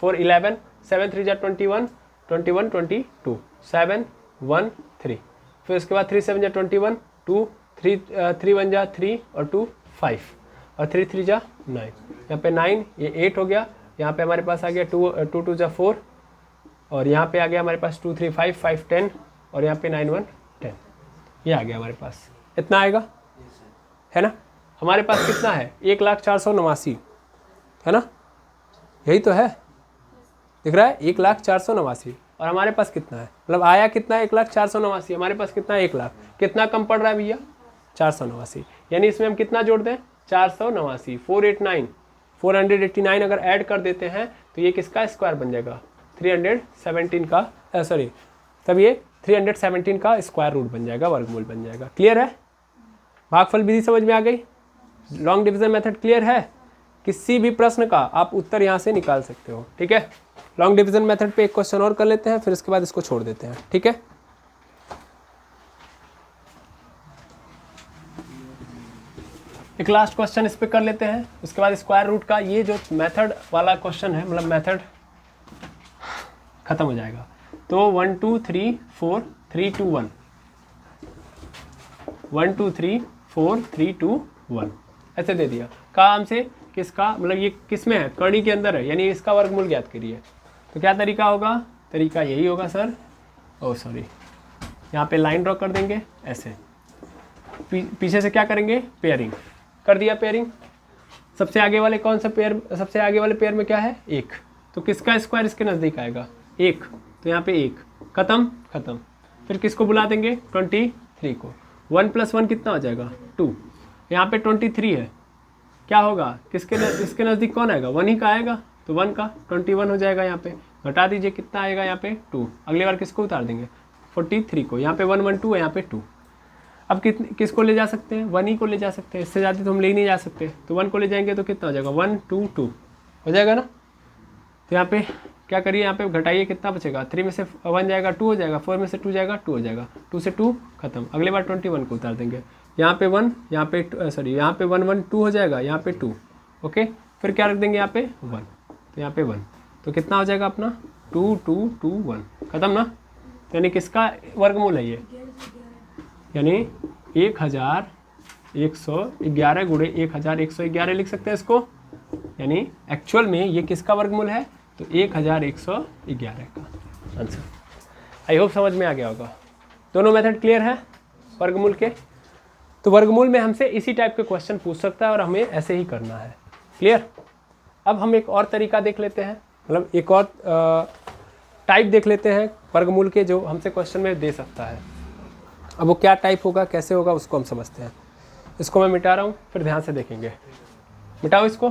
4 11, 7 3 जा 21, 21 22, 7 1 3। फिर उसके बाद 3 7 जा 21, 2 3 3 1 जा 3 और 2 5 और 3 3 जा 9। यहाँ पे 9, ये 8 हो गया। यहाँ पे हमारे पास आ गया 2 2 जा 4 और यहाँ पे आ गया हमारे पास 2 3 5 5 10 और यहाँ पे 9 1 10। ये आ गया हमारे पास, इतना आएगा है ना। हमारे पास कितना है? 1,04,89 है ना, यही तो है, दिख रहा है 1,04,89। और हमारे पास कितना है, मतलब आया कितना है? 1,04,89। हमारे पास कितना है? 1 लाख। कितना कम पड़ रहा है भैया? 489। यानी इसमें हम कितना जोड़ दें? 489, 489, 489 अगर ऐड कर देते हैं तो ये किसका स्क्वायर बन जाएगा? 317 का सॉरी, तब ये 317 का स्क्वायर रूट बन जाएगा, वर्गमूल बन जाएगा। क्लियर है? भागफल विधि समझ में आ गई? लॉन्ग डिवीजन मेथड क्लियर है? किसी भी प्रश्न का आप उत्तर यहाँ से निकाल सकते हो। ठीक है, लॉन्ग डिवीजन मेथड पे एक क्वेश्चन और कर लेते हैं, फिर उसके बाद इसको छोड़ देते हैं। ठीक है, एक लास्ट क्वेश्चन इस पे कर लेते हैं, उसके बाद स्क्वायर रूट का ये जो मेथड वाला क्वेश्चन है, मतलब मेथड खत्म हो जाएगा। तो 1 2 3 4 3 2 1, 1 2 3 4 3 2 1 ऐसे दे दिया। काम से किसका, मतलब ये किस में है? कड़ी के अंदर है, यानी इसका वर्गमूल ज्ञात करिए। तो क्या तरीका होगा? तरीका यही होगा सर, ओ सॉरी, यहाँ पे लाइन ड्रॉ कर देंगे ऐसे, पीछे से क्या करेंगे? पेयरिंग कर दिया। पेयरिंग, सबसे आगे वाले कौन सा पेयर? सबसे आगे वाले पेयर में क्या है? 1। तो किसका स्क्वायर इसके नज़दीक आएगा? 1। तो यहाँ पे 1 खत्म खत्म। फिर किसको बुला देंगे? 23 को। 1 + 1 कितना हो जाएगा? 2। यहाँ पे 23 है, क्या होगा? इसके नज़दीक कौन आएगा? 1 ही का आएगा, तो 1 का 21 हो जाएगा। यहाँ पे घटा दीजिए, कितना आएगा? यहाँ पे 2। अगली बार किसको उतार देंगे? 43 को। यहाँ पे 1 1 2 है, यहाँ पे 2। अब किसको ले जा सकते हैं? 1 ही को ले जा सकते हैं, इससे ज़्यादा तो हम ले ही नहीं जा सकते। तो 1 को ले जाएंगे तो कितना हो जाएगा? 1 2 2 हो जाएगा ना। तो यहाँ पे क्या करिए? यहाँ पे घटाइए, कितना बचेगा? 3 में से 1 जाएगा 2 हो जाएगा, 4 में से 2 जाएगा 2 हो जाएगा, 2 से 2 खत्म। अगली बार 21 को उतार देंगे। यहाँ पे 1, यहाँ पे सॉरी, यहाँ पे 1 1 2 हो जाएगा, यहाँ पे 2। ओके, फिर क्या रख देंगे? यहाँ पे 1, तो यहाँ पे 1। तो कितना हो जाएगा अपना? 2 2 2 1 खत्म ना। तो यानी किसका वर्गमूल है ये? यानी 1111 गुणे 1111 लिख सकते हैं इसको। यानी एक्चुअल में ये किसका वर्गमूल है? तो 1111 का आंसर। आई होप समझ में आ गया होगा। दोनों मेथड क्लियर है वर्गमूल के? तो वर्गमूल में हमसे इसी टाइप के क्वेश्चन पूछ सकता है और हमें ऐसे ही करना है। क्लियर? अब हम एक और तरीका देख लेते हैं, मतलब एक और टाइप देख लेते हैं वर्गमूल के जो हमसे क्वेश्चन में दे सकता है। अब वो क्या टाइप होगा, कैसे होगा, उसको हम समझते हैं। इसको मैं मिटा रहा हूँ, फिर ध्यान से देखेंगे। मिटाओ इसको।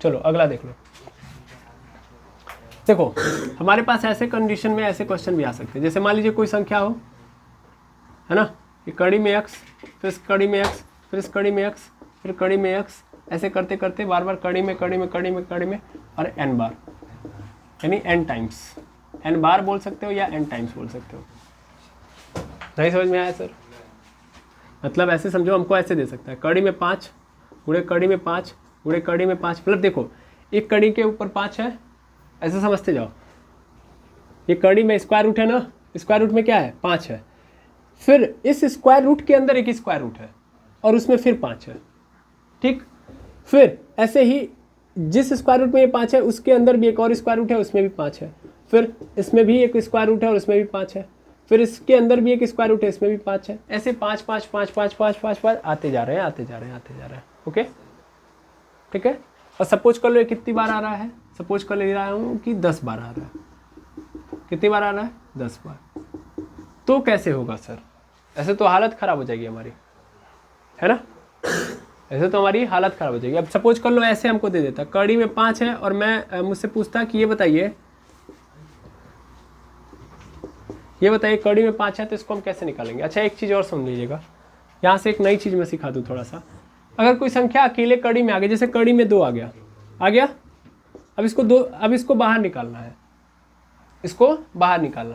चलो अगला देख लो। देखो हमारे पास ऐसे कंडीशन में ऐसे क्वेश्चन भी आ सकते हैं, जैसे मान लीजिए कोई संख्या हो, है ना, ये कड़ी में x, फिर इस कड़ी में x, फिर इस कड़ी में x, फिर कड़ी में x, ऐसे करते करते बार बार कड़ी में कड़ी में कड़ी में कड़ी में और n बार, यानी n टाइम्स। n बार बोल सकते हो या n टाइम्स बोल सकते हो। नहीं समझ में आया सर? मतलब ऐसे समझो, हमको ऐसे दे सकता है, कड़ी में 5 गुणे कड़ी में 5 गुणे कड़ी में 5। मतलब देखो एक कड़ी के ऊपर 5 है, ऐसे समझते जाओ। ये कड़ी में स्क्वायर रूट है ना, स्क्वायर रूट में क्या है? 5 है। फिर इस स्क्वायर रूट के अंदर एक स्क्वायर रूट है और उसमें फिर 5 है। ठीक, फिर ऐसे ही जिस स्क्वायर रूट में ये 5 है उसके अंदर भी एक और स्क्वायर रूट है, उसमें भी 5 है। फिर इसमें भी एक स्क्वायर रूट है और उसमें भी 5 है। फिर इसके अंदर भी एक स्क्वायर रूट है, इसमें भी 5 है। ऐसे 5 5 5 5 5 5 5 आते जा रहे हैं, आते जा रहे हैं, आते जा रहे हैं। ओके, ठीक है। और सपोज कर लो ये कितनी बार आ रहा है? सपोज कर ले रहा हूँ कि 10 बार आ रहा है। कितनी बार आ रहा है? 10 बार। तो कैसे होगा सर? ऐसे तो हालत खराब हो जाएगी हमारी, है ना। ऐसे तो हमारी हालत ख़राब हो जाएगी। अब सपोज कर लो ऐसे हमको दे देता, कड़ी में 5 है और मैं मुझसे पूछता कि ये बताइए कड़ी में 5 है तो इसको हम कैसे निकालेंगे। अच्छा एक चीज़ और सुन लीजिएगा, यहाँ से एक नई चीज़ मैं सिखा दूँ थोड़ा सा। अगर कोई संख्या अकेले कड़ी में आ गई, जैसे कड़ी में 2 आ गया, अब इसको बाहर निकालना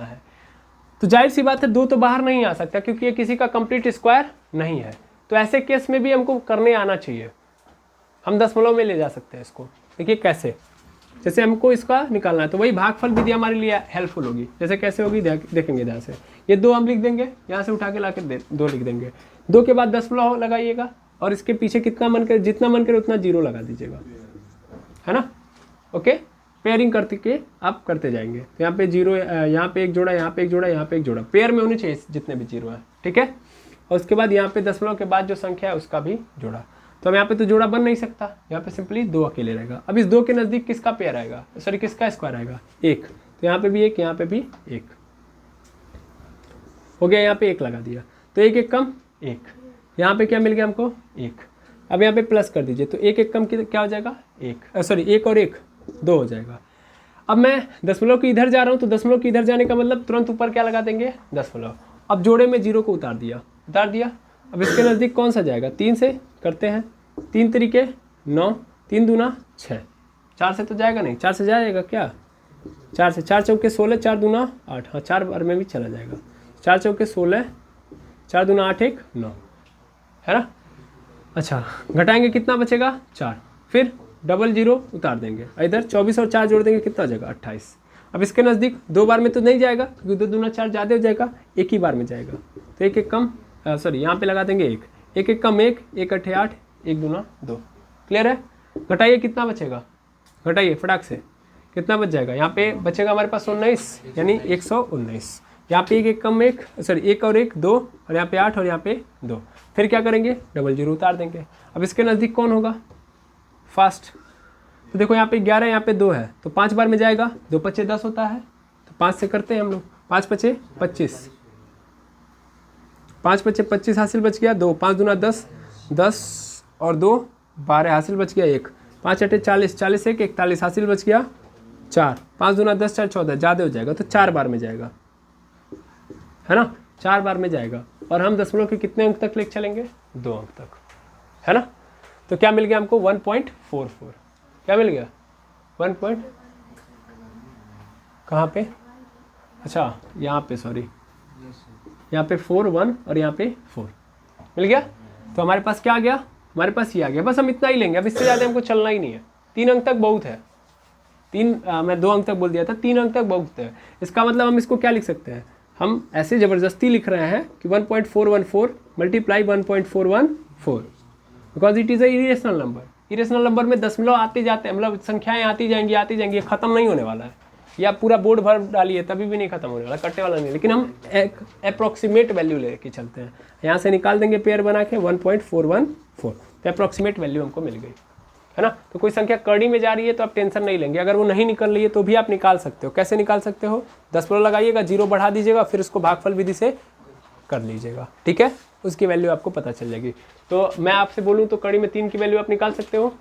है, तो जाहिर सी बात है 2 तो बाहर नहीं आ सकता क्योंकि ये किसी का कंप्लीट स्क्वायर नहीं है। तो ऐसे केस में भी हमको करने आना चाहिए, हम दशमलव में ले जा सकते हैं इसको। देखिए कैसे, जैसे हमको इसका निकालना है तो वही भागफल विधि हमारे लिए हेल्पफुल होगी। जैसे कैसे होगी देखेंगे ध्यान से। ये 2 हम लिख देंगे, यहाँ से उठा के ला के 2 लिख देंगे, 2 के बाद दशमलव लगाइएगा और इसके पीछे जितना मन करे उतना 0 लगा दीजिएगा, है ना। ओके, पेयरिंग करके आप करते जाएंगे। तो यहाँ पे 0, यहाँ पे एक जोड़ा, यहाँ पे एक जोड़ा, यहाँ पे एक जोड़ा, पेयर में होने चाहिए जितने भी 0 है, ठीक है। और उसके बाद यहाँ पे दशमलव के बाद जो संख्या है उसका भी जोड़ा। तो अब यहाँ पे तो जोड़ा बन नहीं सकता, यहाँ पे सिंपली 2 अकेले रहेगा। अब इस 2 के नज़दीक किसका पेयर आएगा, सॉरी किसका स्क्वायर आएगा, 1। तो यहाँ पे भी 1, यहाँ पे भी 1 हो गया, यहाँ पे 1 लगा दिया तो 1 1 कम 1, यहाँ पे क्या मिल गया हमको 1। अब यहाँ पे प्लस कर दीजिए तो 1 1 कम क्या हो जाएगा 1, सॉरी 1 और 1 2 हो जाएगा। अब मैं दशमलव की इधर जा रहा हूँ तो दशमलव की इधर जाने का मतलब तुरंत ऊपर क्या लगा देंगे दशमलव। अब जोड़े में 0 को उतार दिया। अब इसके नज़दीक कौन सा जाएगा, 3 से करते हैं, 3 तरीके 9, 3 दूना 6, 4 से तो जाएगा नहीं, 4 से जाएगा क्या, 4 से 4 चौके 16, 4 दूना 8, हाँ 4 बार में भी चला जाएगा, 4 चौके 16, 4 दूना 8 1 9, है ना। अच्छा घटाएंगे कितना बचेगा 4, फिर डबल 0 उतार देंगे, इधर 24 और 4 जोड़ देंगे कितना हो जाएगा 28। अब इसके नज़दीक 2 बार में तो नहीं जाएगा क्योंकि 2 दूना 4 ज़्यादा हो जाएगा, 1 ही बार में जाएगा। तो 1 1 कम, सॉरी यहाँ पे लगा देंगे 1, 1 1 कम 1, 1 8 8, 1 दूना 2। क्लियर है। घटाइए कितना बचेगा, घटाइए फटाक से कितना बच जाएगा, यहाँ पे बचेगा हमारे पास 19 यानी 119। यहाँ पे 1 1 कम 1, सॉरी 1 और 1 2, और यहाँ पे 8 और यहाँ पे 2। फिर क्या करेंगे डबल 0 उतार देंगे। अब इसके नज़दीक कौन होगा फास्ट, तो देखो यहाँ पे 11 यहाँ पे 2 है तो 5 बार में जाएगा, 2 5 10 होता है तो 5 से करते हैं हम लोग, 5 5 25, 5 5 25 हासिल बच गया 2, 5 दूना 10, 10 और 2 12 हासिल बच गया 1, 5 8 40, 40 1 41 हासिल बच गया 4, 5 दूना 10 4 14 ज़्यादा हो जाएगा तो 4 बार में जाएगा, है ना, 4 बार में जाएगा। और हम दशमलव के कितने अंक तक लेके चलेंगे 2 अंक तक, है ना। तो क्या मिल गया हमको 1.44, क्या मिल गया 1 कहाँ पे, अच्छा यहाँ पे, सॉरी यहाँ पे 4 1 और यहाँ पे 4 मिल गया। तो हमारे पास क्या आ गया, हमारे पास ये आ गया। बस हम इतना ही लेंगे, अब इससे ज़्यादा हमको चलना ही नहीं है। 3 अंक तक बहुत है, मैं 2 अंक तक बोल दिया था, 3 अंक तक बहुत है। इसका मतलब हम इसको क्या लिख सकते हैं, हम ऐसे ज़बरदस्ती लिख रहे हैं कि 1.414 multiply 1.414 because it is a irrational number. Irrational number में दशमलव आते जाते हैं, मतलब संख्याएं आती जाएंगी, ये ख़त्म नहीं होने वाला है। या पूरा बोर्ड भर डालिए तभी भी नहीं खत्म होने वाला, कटने वाला नहीं। लेकिन हम एक अप्रॉक्सीमेट वैल्यू लेके चलते हैं, यहाँ से निकाल देंगे पेयर बना के 1.414, तो अप्रॉक्सीमेट वैल्यू हमको मिल गई, है ना। तो कोई संख्या कड़ी में जा रही है तो आप टेंशन नहीं लेंगे, अगर वो नहीं निकल रही है तो भी आप निकाल सकते हो। कैसे निकाल सकते हो, दशमलव लगाइएगा, 0 बढ़ा दीजिएगा, फिर उसको भागफल विधि से कर लीजिएगा, ठीक है, उसकी वैल्यू आपको पता चल जाएगी। तो मैं आपसे बोलूँ तो कड़ी में 3 की वैल्यू आप निकाल सकते हो,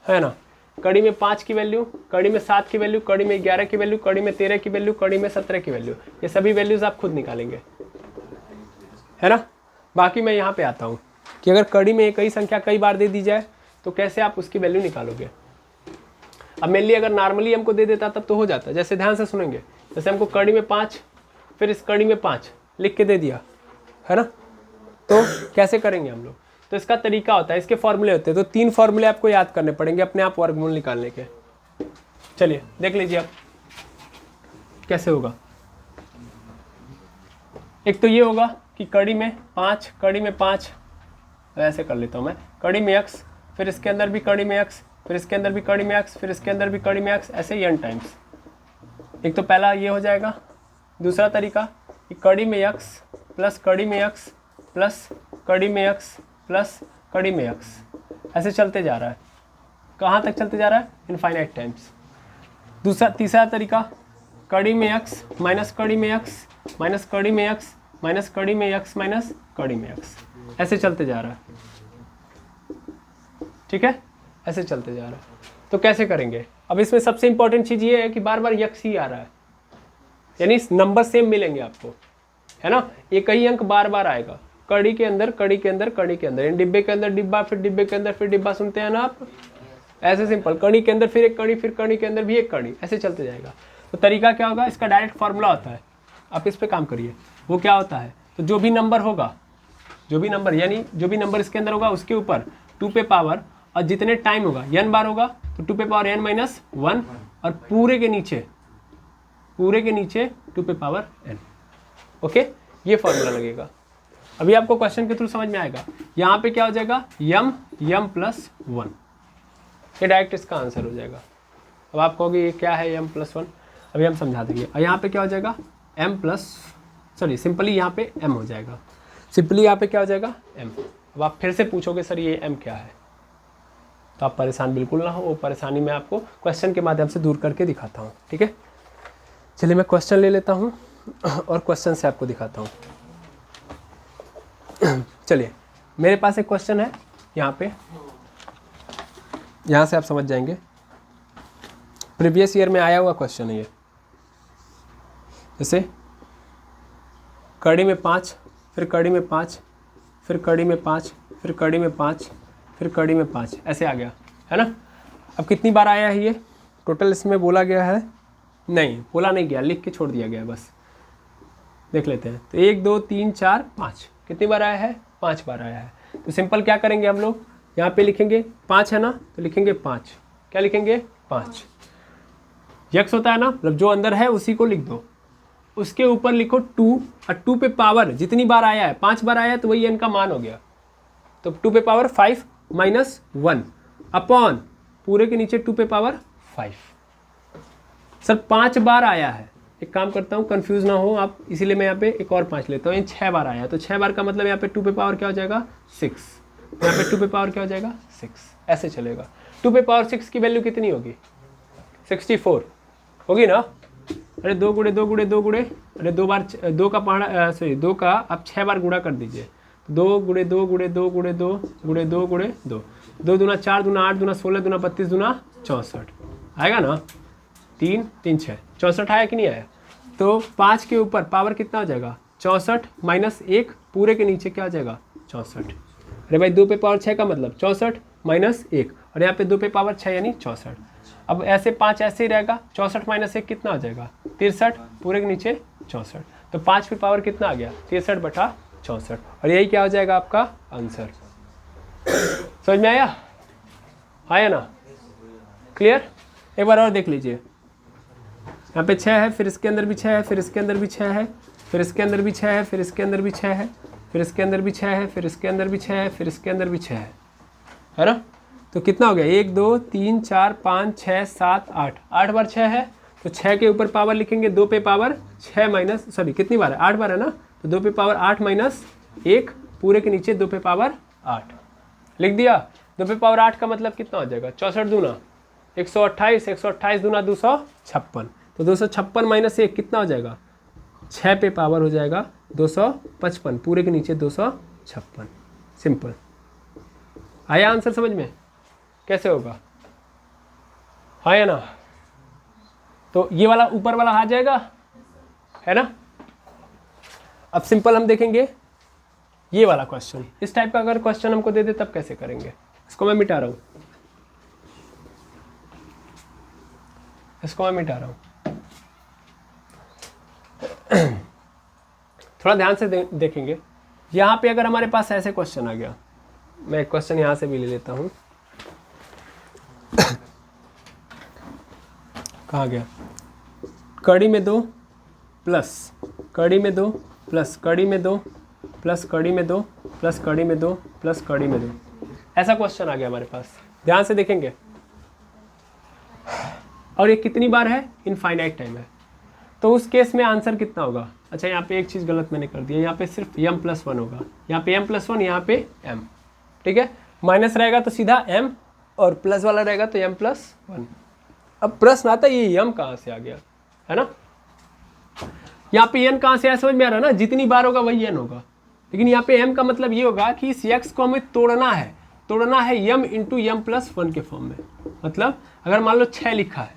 है ना, कड़ी में 5 की वैल्यू, कड़ी में 7 की वैल्यू, कड़ी में 11 की वैल्यू, कड़ी में 13 की वैल्यू, कड़ी में 17 की वैल्यू, ये सभी वैल्यूज आप खुद निकालेंगे, है ना। बाकी मैं यहाँ पे आता हूँ कि अगर कड़ी में एक ही संख्या कई बार दे दी जाए तो कैसे आप उसकी वैल्यू निकालोगे। अब मेनली अगर नॉर्मली हमको दे देता तब तो हो जाता, जैसे ध्यान से सुनेंगे, जैसे हमको कड़ी में 5 फिर इस कड़ी में 5 लिख के दे दिया, है ना, तो कैसे करेंगे हम लोग। तो इसका तरीका होता है, इसके फॉर्मूले होते हैं, तो 3 फॉर्मूले आपको याद करने पड़ेंगे अपने आप वर्गमूल निकालने के। चलिए देख लीजिए आप कैसे होगा। एक तो ये होगा कि कड़ी में 5, ऐसे कर लेता हूँ मैं, कड़ी में x, फिर इसके अंदर भी कड़ी में x, फिर इसके अंदर भी कड़ी में x, फिर इसके अंदर भी कड़ी में x, ऐसे n टाइम्स। एक तो पहला ये हो जाएगा। दूसरा तरीका कि कड़ी में x प्लस कड़ी में x प्लस कड़ी में x प्लस कड़ी में x, ऐसे चलते जा रहा है। कहाँ तक चलते जा रहा है, इनफाइनाइट टाइम्स। तीसरा तरीका कड़ी में x माइनस कड़ी में x माइनस कड़ी में x माइनस कड़ी में x माइनस कड़ी में x, ऐसे चलते जा रहा है। ठीक है, ऐसे चलते जा रहा है। तो कैसे करेंगे? अब इसमें सबसे इंपॉर्टेंट चीज़ ये है कि बार बार यक्स ही आ रहा है, यानी नंबर सेम मिलेंगे आपको, है ना। एक ही अंक बार बार आएगा, कड़ी के अंदर कड़ी के अंदर कड़ी के अंदर, डिब्बे के अंदर डिब्बा, फिर डिब्बे के अंदर फिर डिब्बा, सुनते हैं ना आप, ऐसे सिंपल। कड़ी के अंदर फिर एक कड़ी, फिर कड़ी के अंदर भी एक कड़ी, ऐसे चलते जाएगा। तो तरीका क्या होगा? इसका डायरेक्ट फॉर्मूला होता है, आप इस पर काम करिए। वो क्या होता है? तो जो भी नंबर होगा, जो भी नंबर, यानी जो भी नंबर इसके अंदर होगा उसके ऊपर 2 पे पावर, और जितने टाइम होगा n बार होगा तो 2 पे पावर n माइनस 1, और पूरे के नीचे 2 पे पावर n। ओके, ये फॉर्मूला लगेगा। अभी आपको क्वेश्चन के थ्रू समझ में आएगा। यहाँ पे क्या हो जाएगा? m प्लस 1, ये डायरेक्ट इसका आंसर हो जाएगा। अब आप कहोगे ये क्या है m प्लस 1? अभी हम समझा देंगे। और यहाँ पे क्या हो जाएगा? सिंपली यहाँ पे m हो जाएगा। सिंपली यहाँ पे क्या हो जाएगा? m। अब आप फिर से पूछोगे सर ये m क्या है, तो आप परेशान बिल्कुल ना हो, वो परेशानी मैं आपको क्वेश्चन के माध्यम से दूर करके दिखाता हूँ। ठीक है, चलिए मैं क्वेश्चन ले लेता हूँ और क्वेश्चन से आपको दिखाता हूँ। चलिए, मेरे पास एक क्वेश्चन है यहाँ पे, यहाँ से आप समझ जाएंगे। प्रीवियस ईयर में आया हुआ क्वेश्चन है ये। जैसे कड़ी में 5, फिर कड़ी में 5, फिर कड़ी में 5, फिर कड़ी में 5, फिर कड़ी में 5, ऐसे आ गया, है ना। अब कितनी बार आया है ये टोटल? इसमें बोला गया है, नहीं बोला नहीं गया, लिख के छोड़ दिया गया, बस देख लेते हैं। तो 1 2 3 4 5, कितनी बार आया है? 5 बार आया है। तो सिंपल क्या करेंगे हम लोग? यहाँ पे लिखेंगे 5 है ना, तो लिखेंगे 5। क्या लिखेंगे? 5। यक्स होता है ना, मतलब जो अंदर है उसी को लिख दो, उसके ऊपर लिखो 2, और 2 पे पावर जितनी बार आया है, 5 बार आया है तो वही n का मान हो गया। तो 2 पे पावर 5 माइनस 1 अपॉन पूरे के नीचे 2 पे पावर 5। सर 5 बार आया है, एक काम करता हूँ कंफ्यूज ना हो आप, इसीलिए मैं यहाँ पे एक और 5 लेता हूँ। ये 6 बार आया है, तो 6 बार का मतलब यहाँ पे 2 पे पावर क्या हो जाएगा? 6। यहाँ पे 2 पे पावर क्या हो जाएगा? 6। ऐसे चलेगा। 2 पे पावर 6 की वैल्यू कितनी होगी? 64 होगी ना। अरे 2 गुणे 2 गुणे 2 गुणे, अरे 2 बार 2 का पहाड़ा, सॉरी 2 का आप 6 बार गुणा कर दीजिए। 2 गुणे 2 गुणे 2 गुणे 2 गुणे 2 गुणे 2, 2 दूना 4 दूना 8 दूना 16 दूना 32 दूना 64 आएगा ना। 3 3 6 64 आया कि नहीं आया? तो 5 के ऊपर पावर कितना हो जाएगा? 64 माइनस 1, पूरे के नीचे क्या हो जाएगा? 64। अरे भाई 2 पे पावर 6 का मतलब 64 माइनस 1, और यहाँ पे 2 पे पावर 6 यानी 64। अब ऐसे 5 ऐसे ही रहेगा, 64 माइनस 1 कितना हो जाएगा? 63, पूरे के नीचे 64। तो 5 पे पावर कितना आ गया? 63/64, और यही क्या हो जाएगा आपका आंसर। समझ में आया? आया ना? क्लियर? एक बार और देख लीजिए। यहाँ पे 6 है, फिर इसके अंदर भी 6 है, फिर इसके अंदर भी 6 है, फिर इसके अंदर भी 6 है, फिर इसके अंदर भी 6 है, फिर इसके अंदर भी 6 है, फिर इसके अंदर भी 6 है, फिर इसके अंदर भी 6 है ना। तो कितना हो गया? 1 2 3 4 5 6 7 8, 8 बार 6 है, तो 6 के ऊपर पावर लिखेंगे 2 पे पावर 6 माइनस, सॉरी कितनी बार है? 8 बार है ना, तो 2 पे पावर 8 माइनस 1, पूरे के नीचे 2 पे पावर 8 लिख दिया। 2 पे पावर 8 का मतलब कितना हो जाएगा? 64 दूना 128, 128 दूना 256, तो 256 माइनस 1 कितना हो जाएगा? 6 पे पावर हो जाएगा 255, पूरे के नीचे 256। सिंपल। आया आंसर समझ में? कैसे होगा? आया ना? तो ये वाला ऊपर वाला आ जाएगा, है ना। अब सिंपल हम देखेंगे ये वाला क्वेश्चन। इस टाइप का अगर क्वेश्चन हमको दे दे तब कैसे करेंगे? इसको मैं मिटा रहा हूं, इसको मैं मिटा रहा हूं। थोड़ा ध्यान से देखेंगे। यहाँ पे अगर हमारे पास ऐसे क्वेश्चन आ गया, मैं एक क्वेश्चन यहाँ से भी ले लेता हूँ। कहाँ गया? कड़ी में 2 प्लस कड़ी में 2 प्लस कड़ी में 2 प्लस कड़ी में 2 प्लस कड़ी में 2 प्लस कड़ी में 2, ऐसा क्वेश्चन आ गया हमारे पास। ध्यान से देखेंगे। और ये कितनी बार है? इनफाइनाइट टाइम है। तो उस केस में आंसर कितना होगा? अच्छा, यहाँ पे एक चीज़ गलत मैंने कर दिया, यहाँ पे सिर्फ m+1 होगा, यहाँ पे m+1, यहाँ पे m। ठीक है, माइनस रहेगा तो सीधा m, और प्लस वाला रहेगा तो m+1। अब प्रश्न आता है ये m कहाँ से आ गया, है ना। यहाँ पे n कहाँ से आया समझ में आ रहा है ना। जितनी बार होगा वही n होगा, लेकिन यहाँ पे m का मतलब ये होगा कि इस x को हमें तोड़ना है। तोड़ना है यम इंटू यम प्लस 1 के फॉर्म में। मतलब अगर मान लो 6 लिखा है,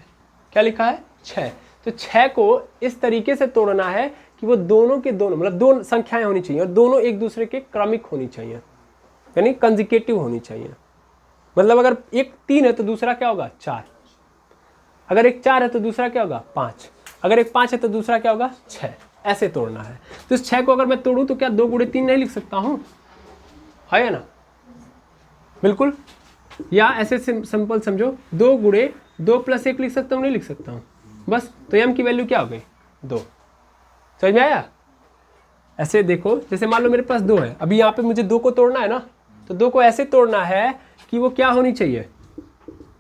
क्या लिखा है 6, तो 6 को इस तरीके से तोड़ना है कि वो दोनों के दोनों मतलब दो संख्याएं होनी चाहिए और दोनों एक दूसरे के क्रमिक होनी चाहिए, यानी कंजिकेटिव होनी चाहिए। मतलब अगर एक 3 है तो दूसरा क्या होगा 4, अगर एक 4 है तो दूसरा क्या होगा 5, अगर एक 5 है तो दूसरा क्या होगा 6, ऐसे तोड़ना है। तो इस 6 को अगर मैं तोड़ूं तो क्या 2 गुणे 3 नहीं लिख सकता हूं, है ना? बिल्कुल। या ऐसे सिंपल समझो 2 गुणे 2 प्लस 1 लिख सकता हूं, नहीं लिख सकता हूं बस। तो m की वैल्यू क्या हो गई 2। समझ में आया? ऐसे देखो, जैसे मान लो मेरे पास 2 है, अभी यहाँ पे मुझे 2 को तोड़ना है ना, तो 2 को ऐसे तोड़ना है कि वो क्या होनी चाहिए,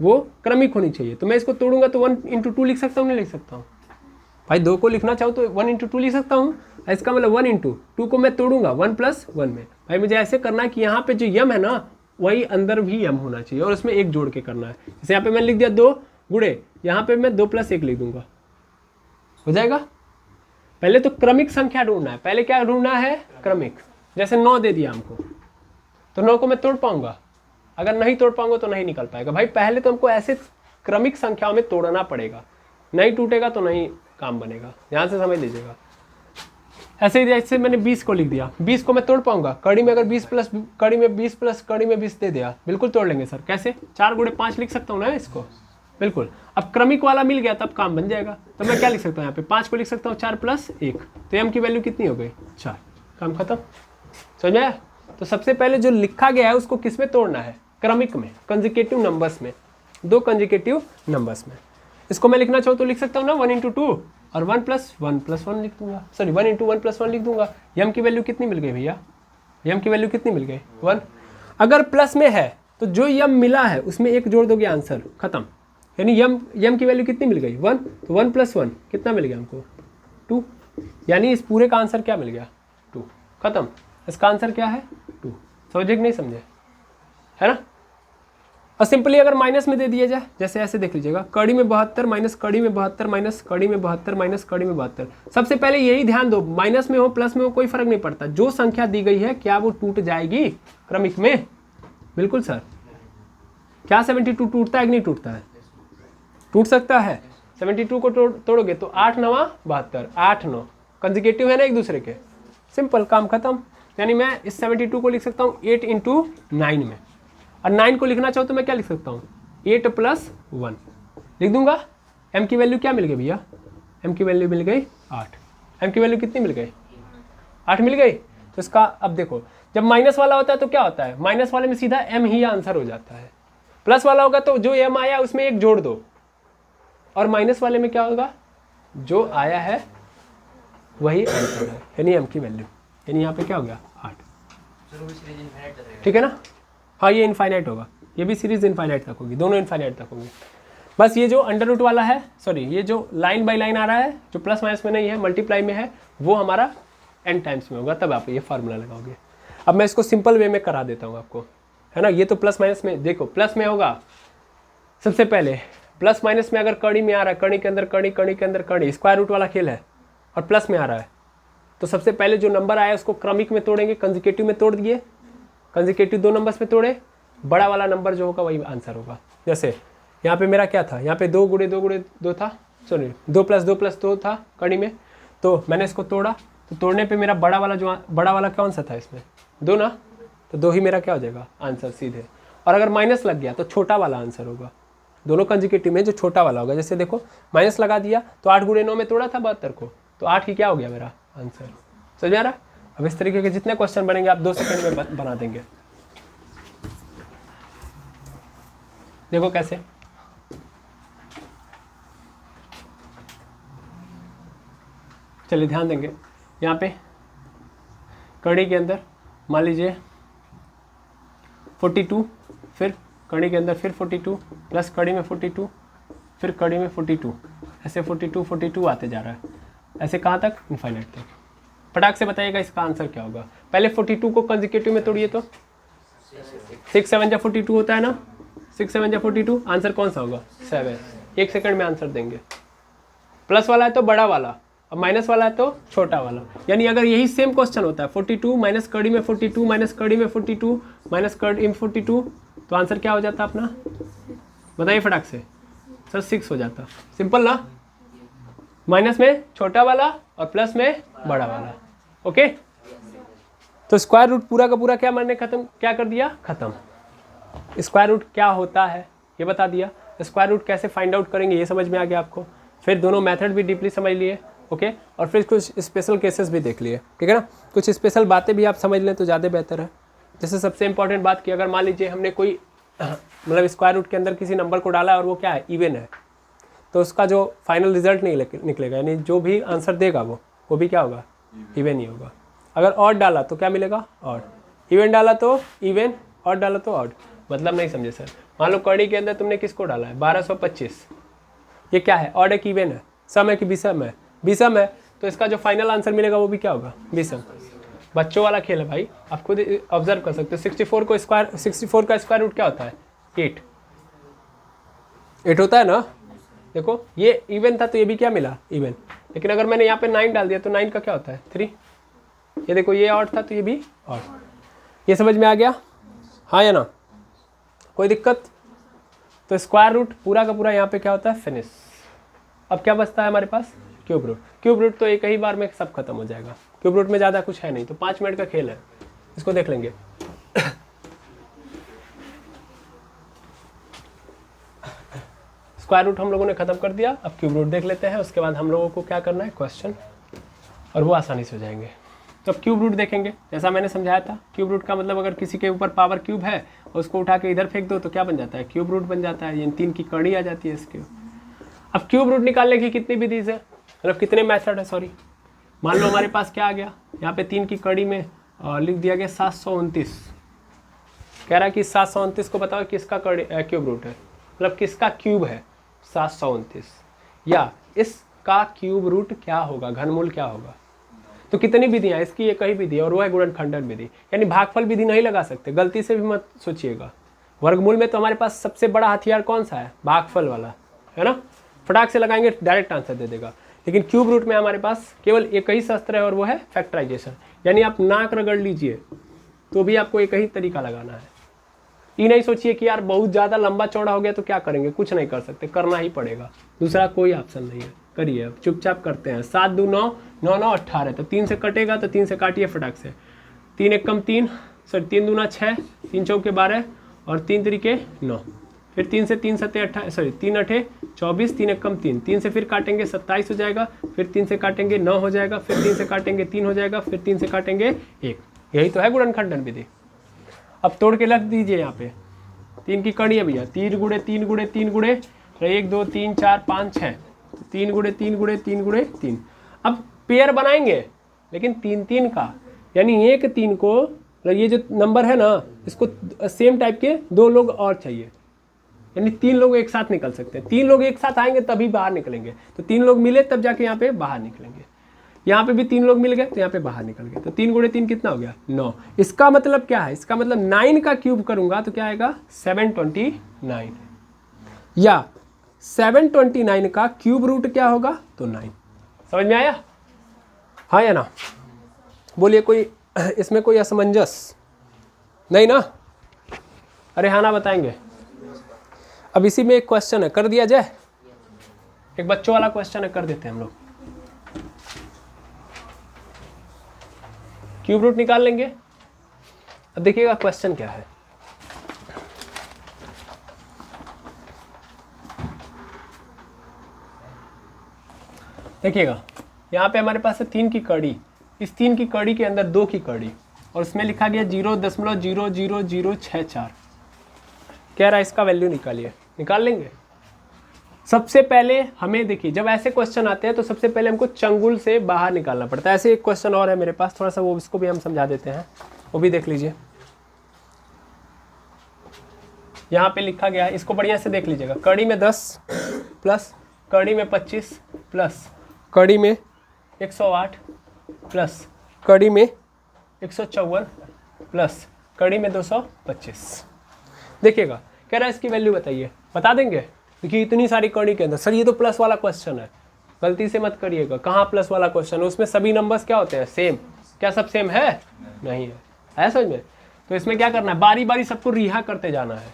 वो क्रमिक होनी चाहिए। तो मैं इसको तोड़ूंगा तो 1 इंटू 2 लिख सकता हूँ, नहीं लिख सकता हूँ भाई? 2 को लिखना चाहूँ तो 1 इंटू 2 लिख सकता हूँ। इसका मतलब 1 इंटू 2 को मैं तोड़ूंगा 1 प्लस 1 में। भाई मुझे ऐसे करना है कि यहाँ पे जो यम है ना, वही अंदर भी यम होना चाहिए और उसमें 1 जोड़ के करना है। जैसे यहाँ पे मैंने लिख दिया 2 गुणे, यहाँ पे मैं 2 प्लस 1 लिख दूंगा, हो जाएगा। पहले तो क्रमिक संख्या ढूंढना है। पहले क्या ढूंढना है? क्रमिक। जैसे 9 दे दिया हमको, तो 9 को मैं तोड़ पाऊंगा? अगर नहीं तोड़ पाऊंगा तो नहीं निकल पाएगा। भाई पहले तो हमको ऐसे क्रमिक संख्याओं में तोड़ना पड़ेगा, नहीं टूटेगा तो नहीं काम बनेगा। ध्यान से समझ लीजिएगा। ऐसे ही जैसे मैंने 20 को लिख दिया, 20 को मैं तोड़ पाऊंगा? कड़ी में अगर 20 प्लस कड़ी में 20 प्लस कड़ी में 20 दे दिया, बिल्कुल तोड़ लेंगे सर। कैसे? 4 गुणे 5 लिख सकता हूँ ना इसको, बिल्कुल। अब क्रमिक वाला मिल गया तब काम बन जाएगा। तो मैं क्या लिख सकता हूँ यहाँ पे? 5 को लिख सकता हूँ 4 प्लस 1, तो m की वैल्यू कितनी हो गई 4, काम खत्म। समझ में आया? तो सबसे पहले जो लिखा गया है उसको किस में तोड़ना है? क्रमिक में, कंजिकेटिव नंबर्स में, 2 कंजिकेटिव नंबर्स में। इसको मैं लिखना चाहूँ तो लिख सकता हूँ ना 1 इंटू 2 और 1 प्लस 1 लिख दूंगा, सॉरी 1 इंटू 1 प्लस 1 लिख दूंगा। यम की वैल्यू कितनी मिल गई भैया? यम की वैल्यू कितनी मिल गई 1। अगर प्लस में है तो जो यम मिला है उसमें 1 जोड़ दोगे, आंसर खत्म। यानी यम की वैल्यू कितनी मिल गई 1, तो 1 प्लस 1 कितना मिल गया हमको 2। यानी इस पूरे का आंसर क्या मिल गया 2, खत्म। इसका आंसर क्या है 2। समझे कि नहीं समझे? है ना? और सिंपली अगर माइनस में दे दिया जाए, जैसे ऐसे देख लीजिएगा, कड़ी में 72 माइनस कड़ी में 72 माइनस कड़ी में 72 माइनस कड़ी में 72। सबसे पहले यही ध्यान दो, माइनस में हो प्लस में हो कोई फर्क नहीं पड़ता, जो संख्या दी गई है क्या वो टूट जाएगी क्रमिक में? बिल्कुल सर। क्या 72 टूटता है कि नहीं टूटता है? टूट सकता है। 72 को तोड़ोगे तो 8 9 72, 8 9 कंजिकेटिव है ना एक दूसरे के, सिंपल, काम खत्म। यानी मैं इस 72 को लिख सकता हूँ 8 इंटू 9 में, और 9 को लिखना चाहो तो मैं क्या लिख सकता हूँ 8 प्लस 1 लिख दूंगा। m की वैल्यू क्या मिल गई भैया? m की वैल्यू मिल गई 8। m की वैल्यू कितनी मिल गई? 8 मिल गई। तो इसका अब देखो, जब माइनस वाला होता है तो क्या होता है? माइनस वाले में सीधा m ही आंसर हो जाता है। प्लस वाला होगा तो जो m आया उसमें 1 जोड़ दो, और माइनस वाले में क्या होगा? जो आया है वही आंसर है, यानी m की वैल्यू। यानी यहाँ पे क्या हो गया 8। ठीक है ना? हाँ, ये इनफाइनाइट होगा, ये भी सीरीज इनफाइनाइट तक होगी, दोनों इनफाइनाइट तक होगी। बस ये जो अंडर रूट वाला है, सॉरी ये जो लाइन बाय लाइन आ रहा है, जो प्लस माइनस में नहीं है मल्टीप्लाई में है, वो हमारा n टाइम्स में होगा, तब आप ये फार्मूला लगाओगे। अब मैं इसको सिंपल वे में करा देता हूँ आपको, है ना? ये तो प्लस माइनस में, देखो प्लस में होगा सबसे पहले, प्लस माइनस में अगर कड़ी में आ रहा है, कड़ी के अंदर कड़ी, कड़ी के अंदर कड़ी, स्क्वायर रूट वाला खेल है, और प्लस में आ रहा है, तो सबसे पहले जो नंबर आया उसको क्रमिक में तोड़ेंगे, कंजिकेटिव में तोड़ दिए, कंजिकेटिव 2 नंबर्स में तोड़े, बड़ा वाला नंबर जो होगा वही आंसर होगा। जैसे यहाँ पे मेरा क्या था, यहाँ पे 2 गुणे 2 गुणे 2 था, सॉरी 2 प्लस 2 प्लस 2 था कड़ी में, तो मैंने इसको तोड़ा, तो तोड़ने पे मेरा बड़ा वाला कौन सा था इसमें 2 ना, तो 2 ही मेरा क्या हो जाएगा आंसर सीधे। और अगर माइनस लग गया तो छोटा वाला आंसर होगा, दोनों कंजिकेटिव में जो छोटा वाला होगा। जैसे देखो माइनस लगा दिया तो 8 गुणे 9 में तोड़ा था 72 को, तो 8 ही क्या हो गया मेरा आंसर। समझ आ रहा? अब इस तरीके के जितने क्वेश्चन बनेंगे आप 2 सेकंड में बना देंगे। देखो कैसे, चलिए ध्यान देंगे। यहाँ पे कड़ी के अंदर मान लीजिए 42, फिर कड़ी के अंदर फिर 42, प्लस कड़ी में 42, फिर कड़ी में 42, ऐसे 42 42 आते जा रहा है, ऐसे कहाँ तक? इनफाइनाइट तक। फटाक से बताइएगा इसका आंसर क्या होगा। पहले 42 को कंजिकेटिव में तोड़िए, तो 6 7 जा 42 होता है ना, 6 7 जा 42, आंसर कौन सा होगा 7। 1 सेकंड में आंसर देंगे। प्लस वाला है तो बड़ा वाला, अब माइनस वाला है तो छोटा वाला। यानी अगर यही सेम क्वेश्चन होता है 42 माइनस कड़ी में 42 माइनस कड़ी में 42 माइनस कड़ी में 42 तो आंसर क्या हो जाता अपना, बताइए फटाक से। सर 6 हो जाता, सिंपल ना। माइनस में छोटा वाला और प्लस में बड़ा वाला, ओके। तो स्क्वायर रूट पूरा का पूरा क्या मैंने खत्म क्या कर दिया, खत्म। स्क्वायर रूट क्या होता है ये बता दिया, स्क्वायर रूट कैसे फाइंड आउट करेंगे ये समझ में आ गया आपको। फिर दोनों मेथड भी डीपली समझ लिए, ओके। और फिर कुछ स्पेशल केसेस भी देख लिए, ठीक है ना। कुछ स्पेशल बातें भी आप समझ लें तो ज़्यादा बेहतर है। जैसे सबसे इंपॉर्टेंट बात की, अगर मान लीजिए हमने कोई मतलब स्क्वायर रूट के अंदर किसी नंबर को डाला और वो क्या है, इवन है, तो उसका जो फाइनल रिजल्ट नहीं निकलेगा, यानी जो भी आंसर देगा वो भी क्या होगा, इवन ही होगा। अगर ऑड डाला तो क्या मिलेगा, ऑड। इवन डाला तो इवन, ऑड डाला तो ऑड। मतलब नहीं समझे सर। मान लो कड़ी के अंदर तुमने किसको डाला है, 1225, ये क्या है, ऑड है कि इवन है, सम है कि विषम है, विषम है, तो इसका जो फाइनल आंसर मिलेगा वो भी क्या होगा, विषम। बच्चों वाला खेल है भाई, आप खुद ऑब्जर्व कर सकते हो। 64 का स्क्वायर रूट क्या होता है, 8 होता है ना। देखो ये इवन था तो ये भी क्या मिला, इवन। लेकिन अगर मैंने यहाँ पे 9 डाल दिया तो 9 का क्या होता है, 3। ये देखो ये ऑड था तो ये भी ऑड। ये समझ में आ गया, हाँ या ना, कोई दिक्कत। तो स्क्वायर रूट पूरा का पूरा यहाँ पे क्या होता है, फिनिश। अब क्या बचता है हमारे पास, क्यूब रूट। क्यूब रूट तो एक ही बार में सब खत्म हो जाएगा, क्यूब रूट में ज़्यादा कुछ है नहीं, तो 5 मिनट का खेल है, इसको देख लेंगे। स्क्वायर रूट हम लोगों ने खत्म कर दिया, अब क्यूब रूट देख लेते हैं। उसके बाद हम लोगों को क्या करना है, क्वेश्चन, और वो आसानी से हो जाएंगे। तो अब क्यूब रूट देखेंगे, जैसा मैंने समझाया था। क्यूब रूट का मतलब अगर किसी के ऊपर पावर क्यूब है और उसको उठा के इधर फेंक दो तो क्या बन जाता है, क्यूब रूट बन जाता है। यानी 3 की कड़ी आ जाती है इसके। अब क्यूब रूट निकालने की कितनी विधि से, मतलब कितने मेथड है, सॉरी। मान लो हमारे पास क्या आ गया, यहाँ पे 3 की कड़ी में लिख दिया गया 729। कह रहा है कि 729 को बताओ किसका क्यूब रूट है, मतलब किसका क्यूब है 729, या इसका क्यूब रूट क्या होगा, घनमूल क्या होगा। तो कितनी विधियाँ, इसकी एक ही विधि है और वो है गुणनखंडन विधि। यानी भागफल विधि नहीं लगा सकते, गलती से भी मत सोचिएगा। वर्गमूल में तो हमारे पास सबसे बड़ा हथियार कौन सा है, भागफल वाला, है ना। फटाक से लगाएंगे डायरेक्ट आंसर दे देगा। लेकिन क्यूब रूट में हमारे पास केवल एक ही शस्त्र है और वो है फैक्टराइजेशन। यानी आप नाक रगड़ लीजिए तो भी आपको एक ही तरीका लगाना है। ये नहीं सोचिए कि यार बहुत ज़्यादा लंबा चौड़ा हो गया तो क्या करेंगे, कुछ नहीं कर सकते, करना ही पड़ेगा, दूसरा कोई ऑप्शन नहीं है। करिए, अब चुपचाप करते हैं। 7 दूनी 9, 9 9 18, तो 3 से कटेगा तो 3 से काटिए फटाक से। 3 एक कम 3, सॉरी 3 दूना 6, 3 चौके 12 और 3 तरीके 9। फिर 3 से 3 सत्ते 18, सॉरी 3 अठे 24, 3 एक कम 3, 3 से फिर काटेंगे 27 हो जाएगा, फिर 3 से काटेंगे 9 हो जाएगा, फिर 3 से काटेंगे 3 हो जाएगा, फिर 3 से काटेंगे 1। यही तो है गुणनखंडन विधि। अब तोड़ के रख दीजिए यहाँ पे, 3 की कड़ी है भैया, 3 गुणे 3 गुणे 3 गुणे 1 2 3 4 5 6, 3 गुणे 3 गुणे 3 गुणे 3। अब पेयर बनाएंगे लेकिन 3 3 का, यानी एक 3 को, ये जो नंबर है ना इसको सेम टाइप के 2 लोग और चाहिए, यानी 3 लोग एक साथ निकल सकते हैं। 3 लोग एक साथ आएंगे तभी बाहर निकलेंगे, तो 3 लोग मिले तब जाके यहाँ पे बाहर निकलेंगे। यहाँ पे भी 3 लोग मिल गए तो यहाँ पे बाहर निकल गए, तो 3 गुणे 3 कितना हो गया, 9। इसका मतलब क्या है, इसका मतलब 9 का क्यूब करूंगा तो क्या आएगा 729, या 729 का क्यूब रूट क्या होगा, तो 9। समझ में आया, हाँ या ना, बोलिए। कोई इसमें कोई असमंजस नहीं ना, अरे हाँ ना बताएंगे। अब इसी में एक क्वेश्चन है, कर दिया जाए, एक बच्चों वाला क्वेश्चन है, कर देते हैं हम लोग। क्यूब रूट निकाल लेंगे। अब देखिएगा क्वेश्चन क्या है। देखिएगा यहाँ पे हमारे पास है 3 की कड़ी, इस 3 की कड़ी के अंदर 2 की कड़ी और उसमें लिखा गया 0.00064। कह रहा है इसका वैल्यू निकालिए, निकाल लेंगे। सबसे पहले हमें देखिए, जब ऐसे क्वेश्चन आते हैं तो सबसे पहले हमको चंगुल से बाहर निकालना पड़ता है। ऐसे एक क्वेश्चन और है मेरे पास, थोड़ा सा वो इसको भी हम समझा देते हैं, वो भी देख लीजिए। यहाँ पे लिखा गया है, इसको बढ़िया से देख लीजिएगा। कड़ी में 10 प्लस कड़ी में 25 प्लस कड़ी में 108 प्लस कड़ी में 154 प्लस कड़ी में 225। देखिएगा कह रहा है इसकी वैल्यू बताइए, बता देंगे। देखिए इतनी सारी कड़ी के अंदर, सर ये तो प्लस वाला क्वेश्चन है, गलती से मत करिएगा। कहाँ प्लस वाला क्वेश्चन है, उसमें सभी नंबर्स क्या होते हैं, सेम। क्या सब सेम है, नहीं है, समझ में। तो इसमें क्या करना है, बारी बारी सबको रिहा करते जाना है।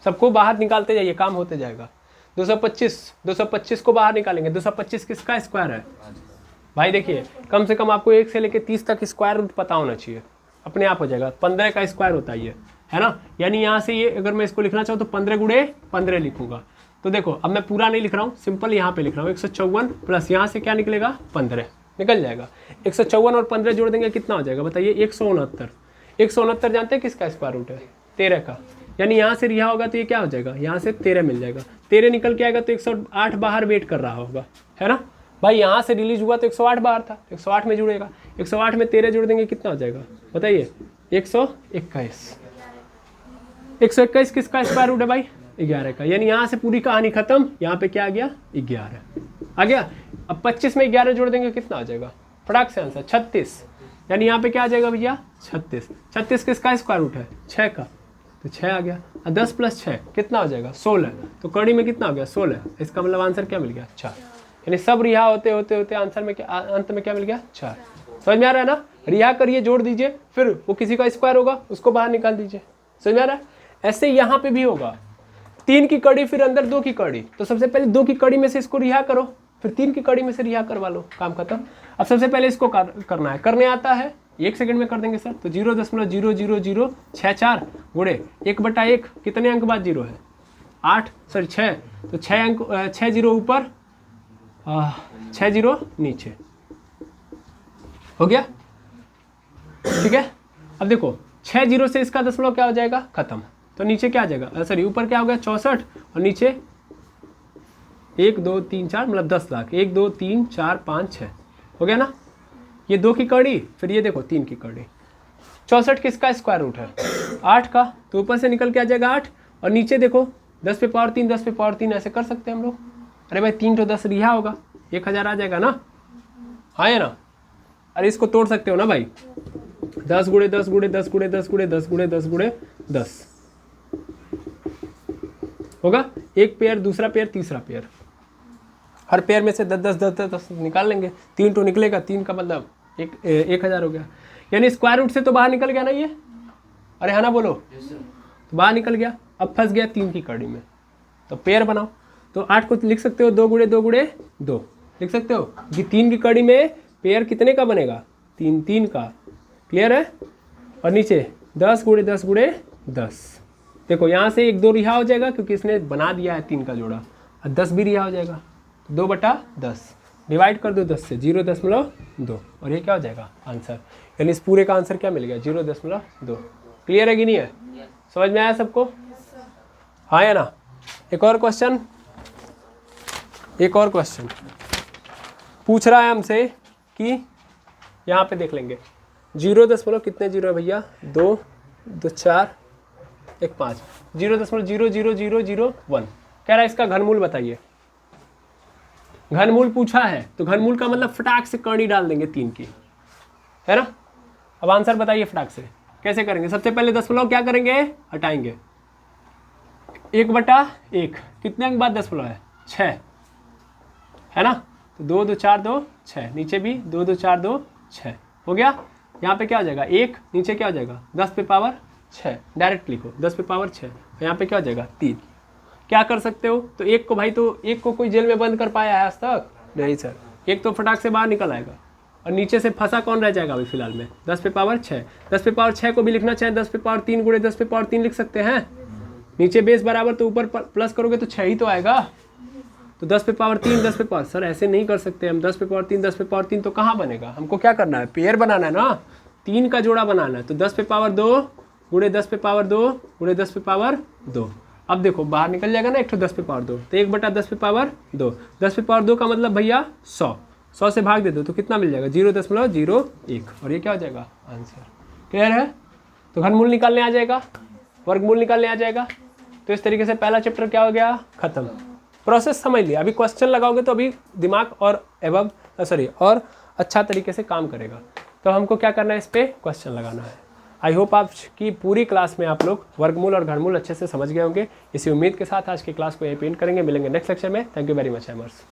सबको बाहर निकालते जाइए, काम होते जाएगा। 225 को बाहर निकालेंगे। 225 किसका स्क्वायर है भाई? देखिए कम से कम आपको 1 से लेकर 30 तक स्क्वायर रूट पता होना चाहिए, अपने आप हो जाएगा। 15 का स्क्वायर होता है ना। यानी यहाँ से ये अगर मैं इसको लिखना चाहूँ तो 15 गुणे 15 लिखूंगा। तो देखो अब मैं पूरा नहीं लिख रहा हूँ, सिंपल यहाँ पे लिख रहा हूँ। 154 प्लस यहाँ से क्या निकलेगा 15 निकल जाएगा। 154 और 15 जोड़ देंगे कितना हो जाएगा बताइए? 169। 169 जानते हैं किसका स्क्वायर रूट है? 13 का। यानी यहाँ से रिहा होगा तो ये क्या हो जाएगा? यहाँ से 13 मिल जाएगा। 13 निकल के आएगा तो 108 बाहर वेट कर रहा होगा, है ना भाई। यहाँ से रिलीज हुआ तो 108 बाहर था, 108 में जुड़ेगा। 108 में 13 जोड़ देंगे कितना हो जाएगा बताइए? 121। 121 किसका स्क्वायर रूट है भाई? 11 का। यानी यहाँ से पूरी कहानी खत्म। यहाँ पे क्या आ गया? 11 आ गया। अब 25 में 11 जोड़ देंगे कितना आ जाएगा? फटाक से आंसर 36। यानी यहाँ पे क्या आ जाएगा भैया? 36। 36 किसका स्क्वायर रूट है? 6 का, तो 6 आ गया। और 10 प्लस 6 कितना हो जाएगा? 16। तो कड़ी में कितना हो गया? 16। इसका मतलब आंसर क्या मिल गया? 4। यानी सब रिहा होते होते होते आंसर में क्या, अंत में क्या मिल गया? 4। समझ में आ रहा है ना? रिहा करिए, जोड़ दीजिए, फिर वो किसी का स्क्वायर होगा उसको बाहर निकाल दीजिए। समझ में आ रहा है? ऐसे यहाँ पे भी होगा। 3 की कड़ी फिर अंदर 2 की कड़ी, तो सबसे पहले 2 की कड़ी में से इसको रिहा करो, फिर 3 की कड़ी में से रिहा करवा लो, काम खत्म। अब सबसे पहले इसको करना है, करने आता है 1 सेकंड में कर देंगे सर। तो 0.000064 गुणे 1/1 कितने अंक बाद 0 है? 8 सॉरी 6। तो 6 अंक 6 जीरो ऊपर 6 जीरो नीचे हो गया, ठीक है। अब देखो 6 जीरो से इसका दशमलव क्या हो जाएगा? खत्म। तो नीचे क्या आ जाएगा? सॉरी ऊपर क्या हो गया? 64 और नीचे 1 2 3 4 मतलब 10 लाख। 1 2 3 4 5 6 हो गया ना। ये 2 की कड़ी, फिर ये देखो 3 की कड़ी। 64 किसका स्क्वायर रूट है? 8 का। तो ऊपर से निकल के आ जाएगा 8 और नीचे देखो 10 पे पावर 3 10 पे पावर 3 ऐसे कर सकते हैं हम लोग। अरे भाई 3 तो 10 रिहा होगा, 1000 आ जाएगा ना। हाँ है ना? अरे इसको तोड़ सकते हो ना भाई। 10 गुणे 10 गुणे 10 गुणे 10 गुणे 10 गुणे 10 गुणे 10 होगा। एक पेयर, दूसरा पेयर, तीसरा पेयर, हर पेयर में से 10 10 10 10 निकाल लेंगे। 3 तो निकलेगा, 3 का मतलब 1000 हो गया। यानी स्क्वायर रूट से तो बाहर निकल गया ना ये। अरे है ना बोलो? तो बाहर निकल गया। अब फंस गया 3 की कड़ी में, तो पेयर बनाओ। तो 8 को लिख सकते हो 2 गुणे 2 गुणे 2 लिख सकते हो कि 3 की कड़ी में पेयर कितने का बनेगा? 3 3 का। क्लियर है? और नीचे 10 गुणे 10 गुणे 10। देखो यहाँ से 1 2 रिहा हो जाएगा क्योंकि इसने बना दिया है 3 का जोड़ा, और 10 भी रिहा हो जाएगा। 2/10 डिवाइड कर दो 10 से, 0.2 और ये क्या हो जाएगा? आंसर। यानी इस पूरे का आंसर क्या मिल गया? 0.2। क्लियर है कि नहीं है? समझ में आया सबको? हाँ या ना? एक और क्वेश्चन, एक और क्वेश्चन पूछ रहा है हमसे कि यहाँ पे देख लेंगे 0. कितने जीरो है भैया? 2 2 4 1 5। 0.00001 कह रहा है इसका घनमूल बताइए। घनमूल पूछा है तो घनमूल का मतलब फटाक से कड़ी डाल देंगे 3 की, है ना। अब आंसर बताइए फटाक से कैसे करेंगे। सबसे पहले दशमलव क्या करेंगे? हटाएंगे। 1/1 कितने अंक बाद दशमलव है? 6, है ना। तो 2 2 4 2 6, नीचे भी 2 2 4 2 6 हो गया। यहाँ पे क्या हो जाएगा? 1, नीचे क्या हो जाएगा? 10 पे पावर 6, डायरेक्ट लिखो 10 पे पावर 6। यहाँ पे क्या हो जाएगा? 3। क्या कर सकते हो? तो 1 को भाई, तो 1 को कोई जेल में बंद कर पाया है आज तक? नहीं सर। 1 तो फटाक से बाहर निकल आएगा, और नीचे से फंसा कौन रह जाएगा अभी फिलहाल में? 10 पे पावर 6। 10 पे पावर 6 को भी लिखना चाहे 10 पे पावर 3 गुणे 10 पे पावर 3 लिख सकते हैं। नीचे बेस बराबर, तो ऊपर प्लस करोगे तो 6 ही तो आएगा। तो 10 पे पावर 3 10 पे पावर, सर ऐसे नहीं कर सकते हम। 10 पे पावर 3 10 पे पावर 3 तो कहाँ बनेगा? हमको क्या करना है? पेयर बनाना है ना, 3 का जोड़ा बनाना है। तो 10 पे पावर 2 गुणे 10 पे पावर 2 गुणे 10 पे पावर 2। अब देखो बाहर निकल जाएगा ना 1 तो 10 पे पावर 2, तो 1/10 पे पावर 2। 10 पे पावर 2 का मतलब भैया 100। 100 से भाग दे दो तो कितना मिल जाएगा? 0.01। और ये क्या हो जाएगा? आंसर। क्लियर है? तो घनमूल निकालने आ जाएगा, वर्गमूल निकालने आ जाएगा। तो इस तरीके से पहला चैप्टर क्या हो गया? खत्म। प्रोसेस समझ लिया। अभी क्वेश्चन लगाओगे तो अभी दिमाग और और अच्छा तरीके से काम करेगा। तो हमको क्या करना है? इस पर क्वेश्चन लगाना है। आई होप आपकी पूरी क्लास में आप लोग वर्गमूल और घनमूल अच्छे से समझ गए होंगे। इसी उम्मीद के साथ आज की क्लास को यहीं पे एंड करेंगे। मिलेंगे नेक्स्ट लेक्चर में। Thank you very much hammers.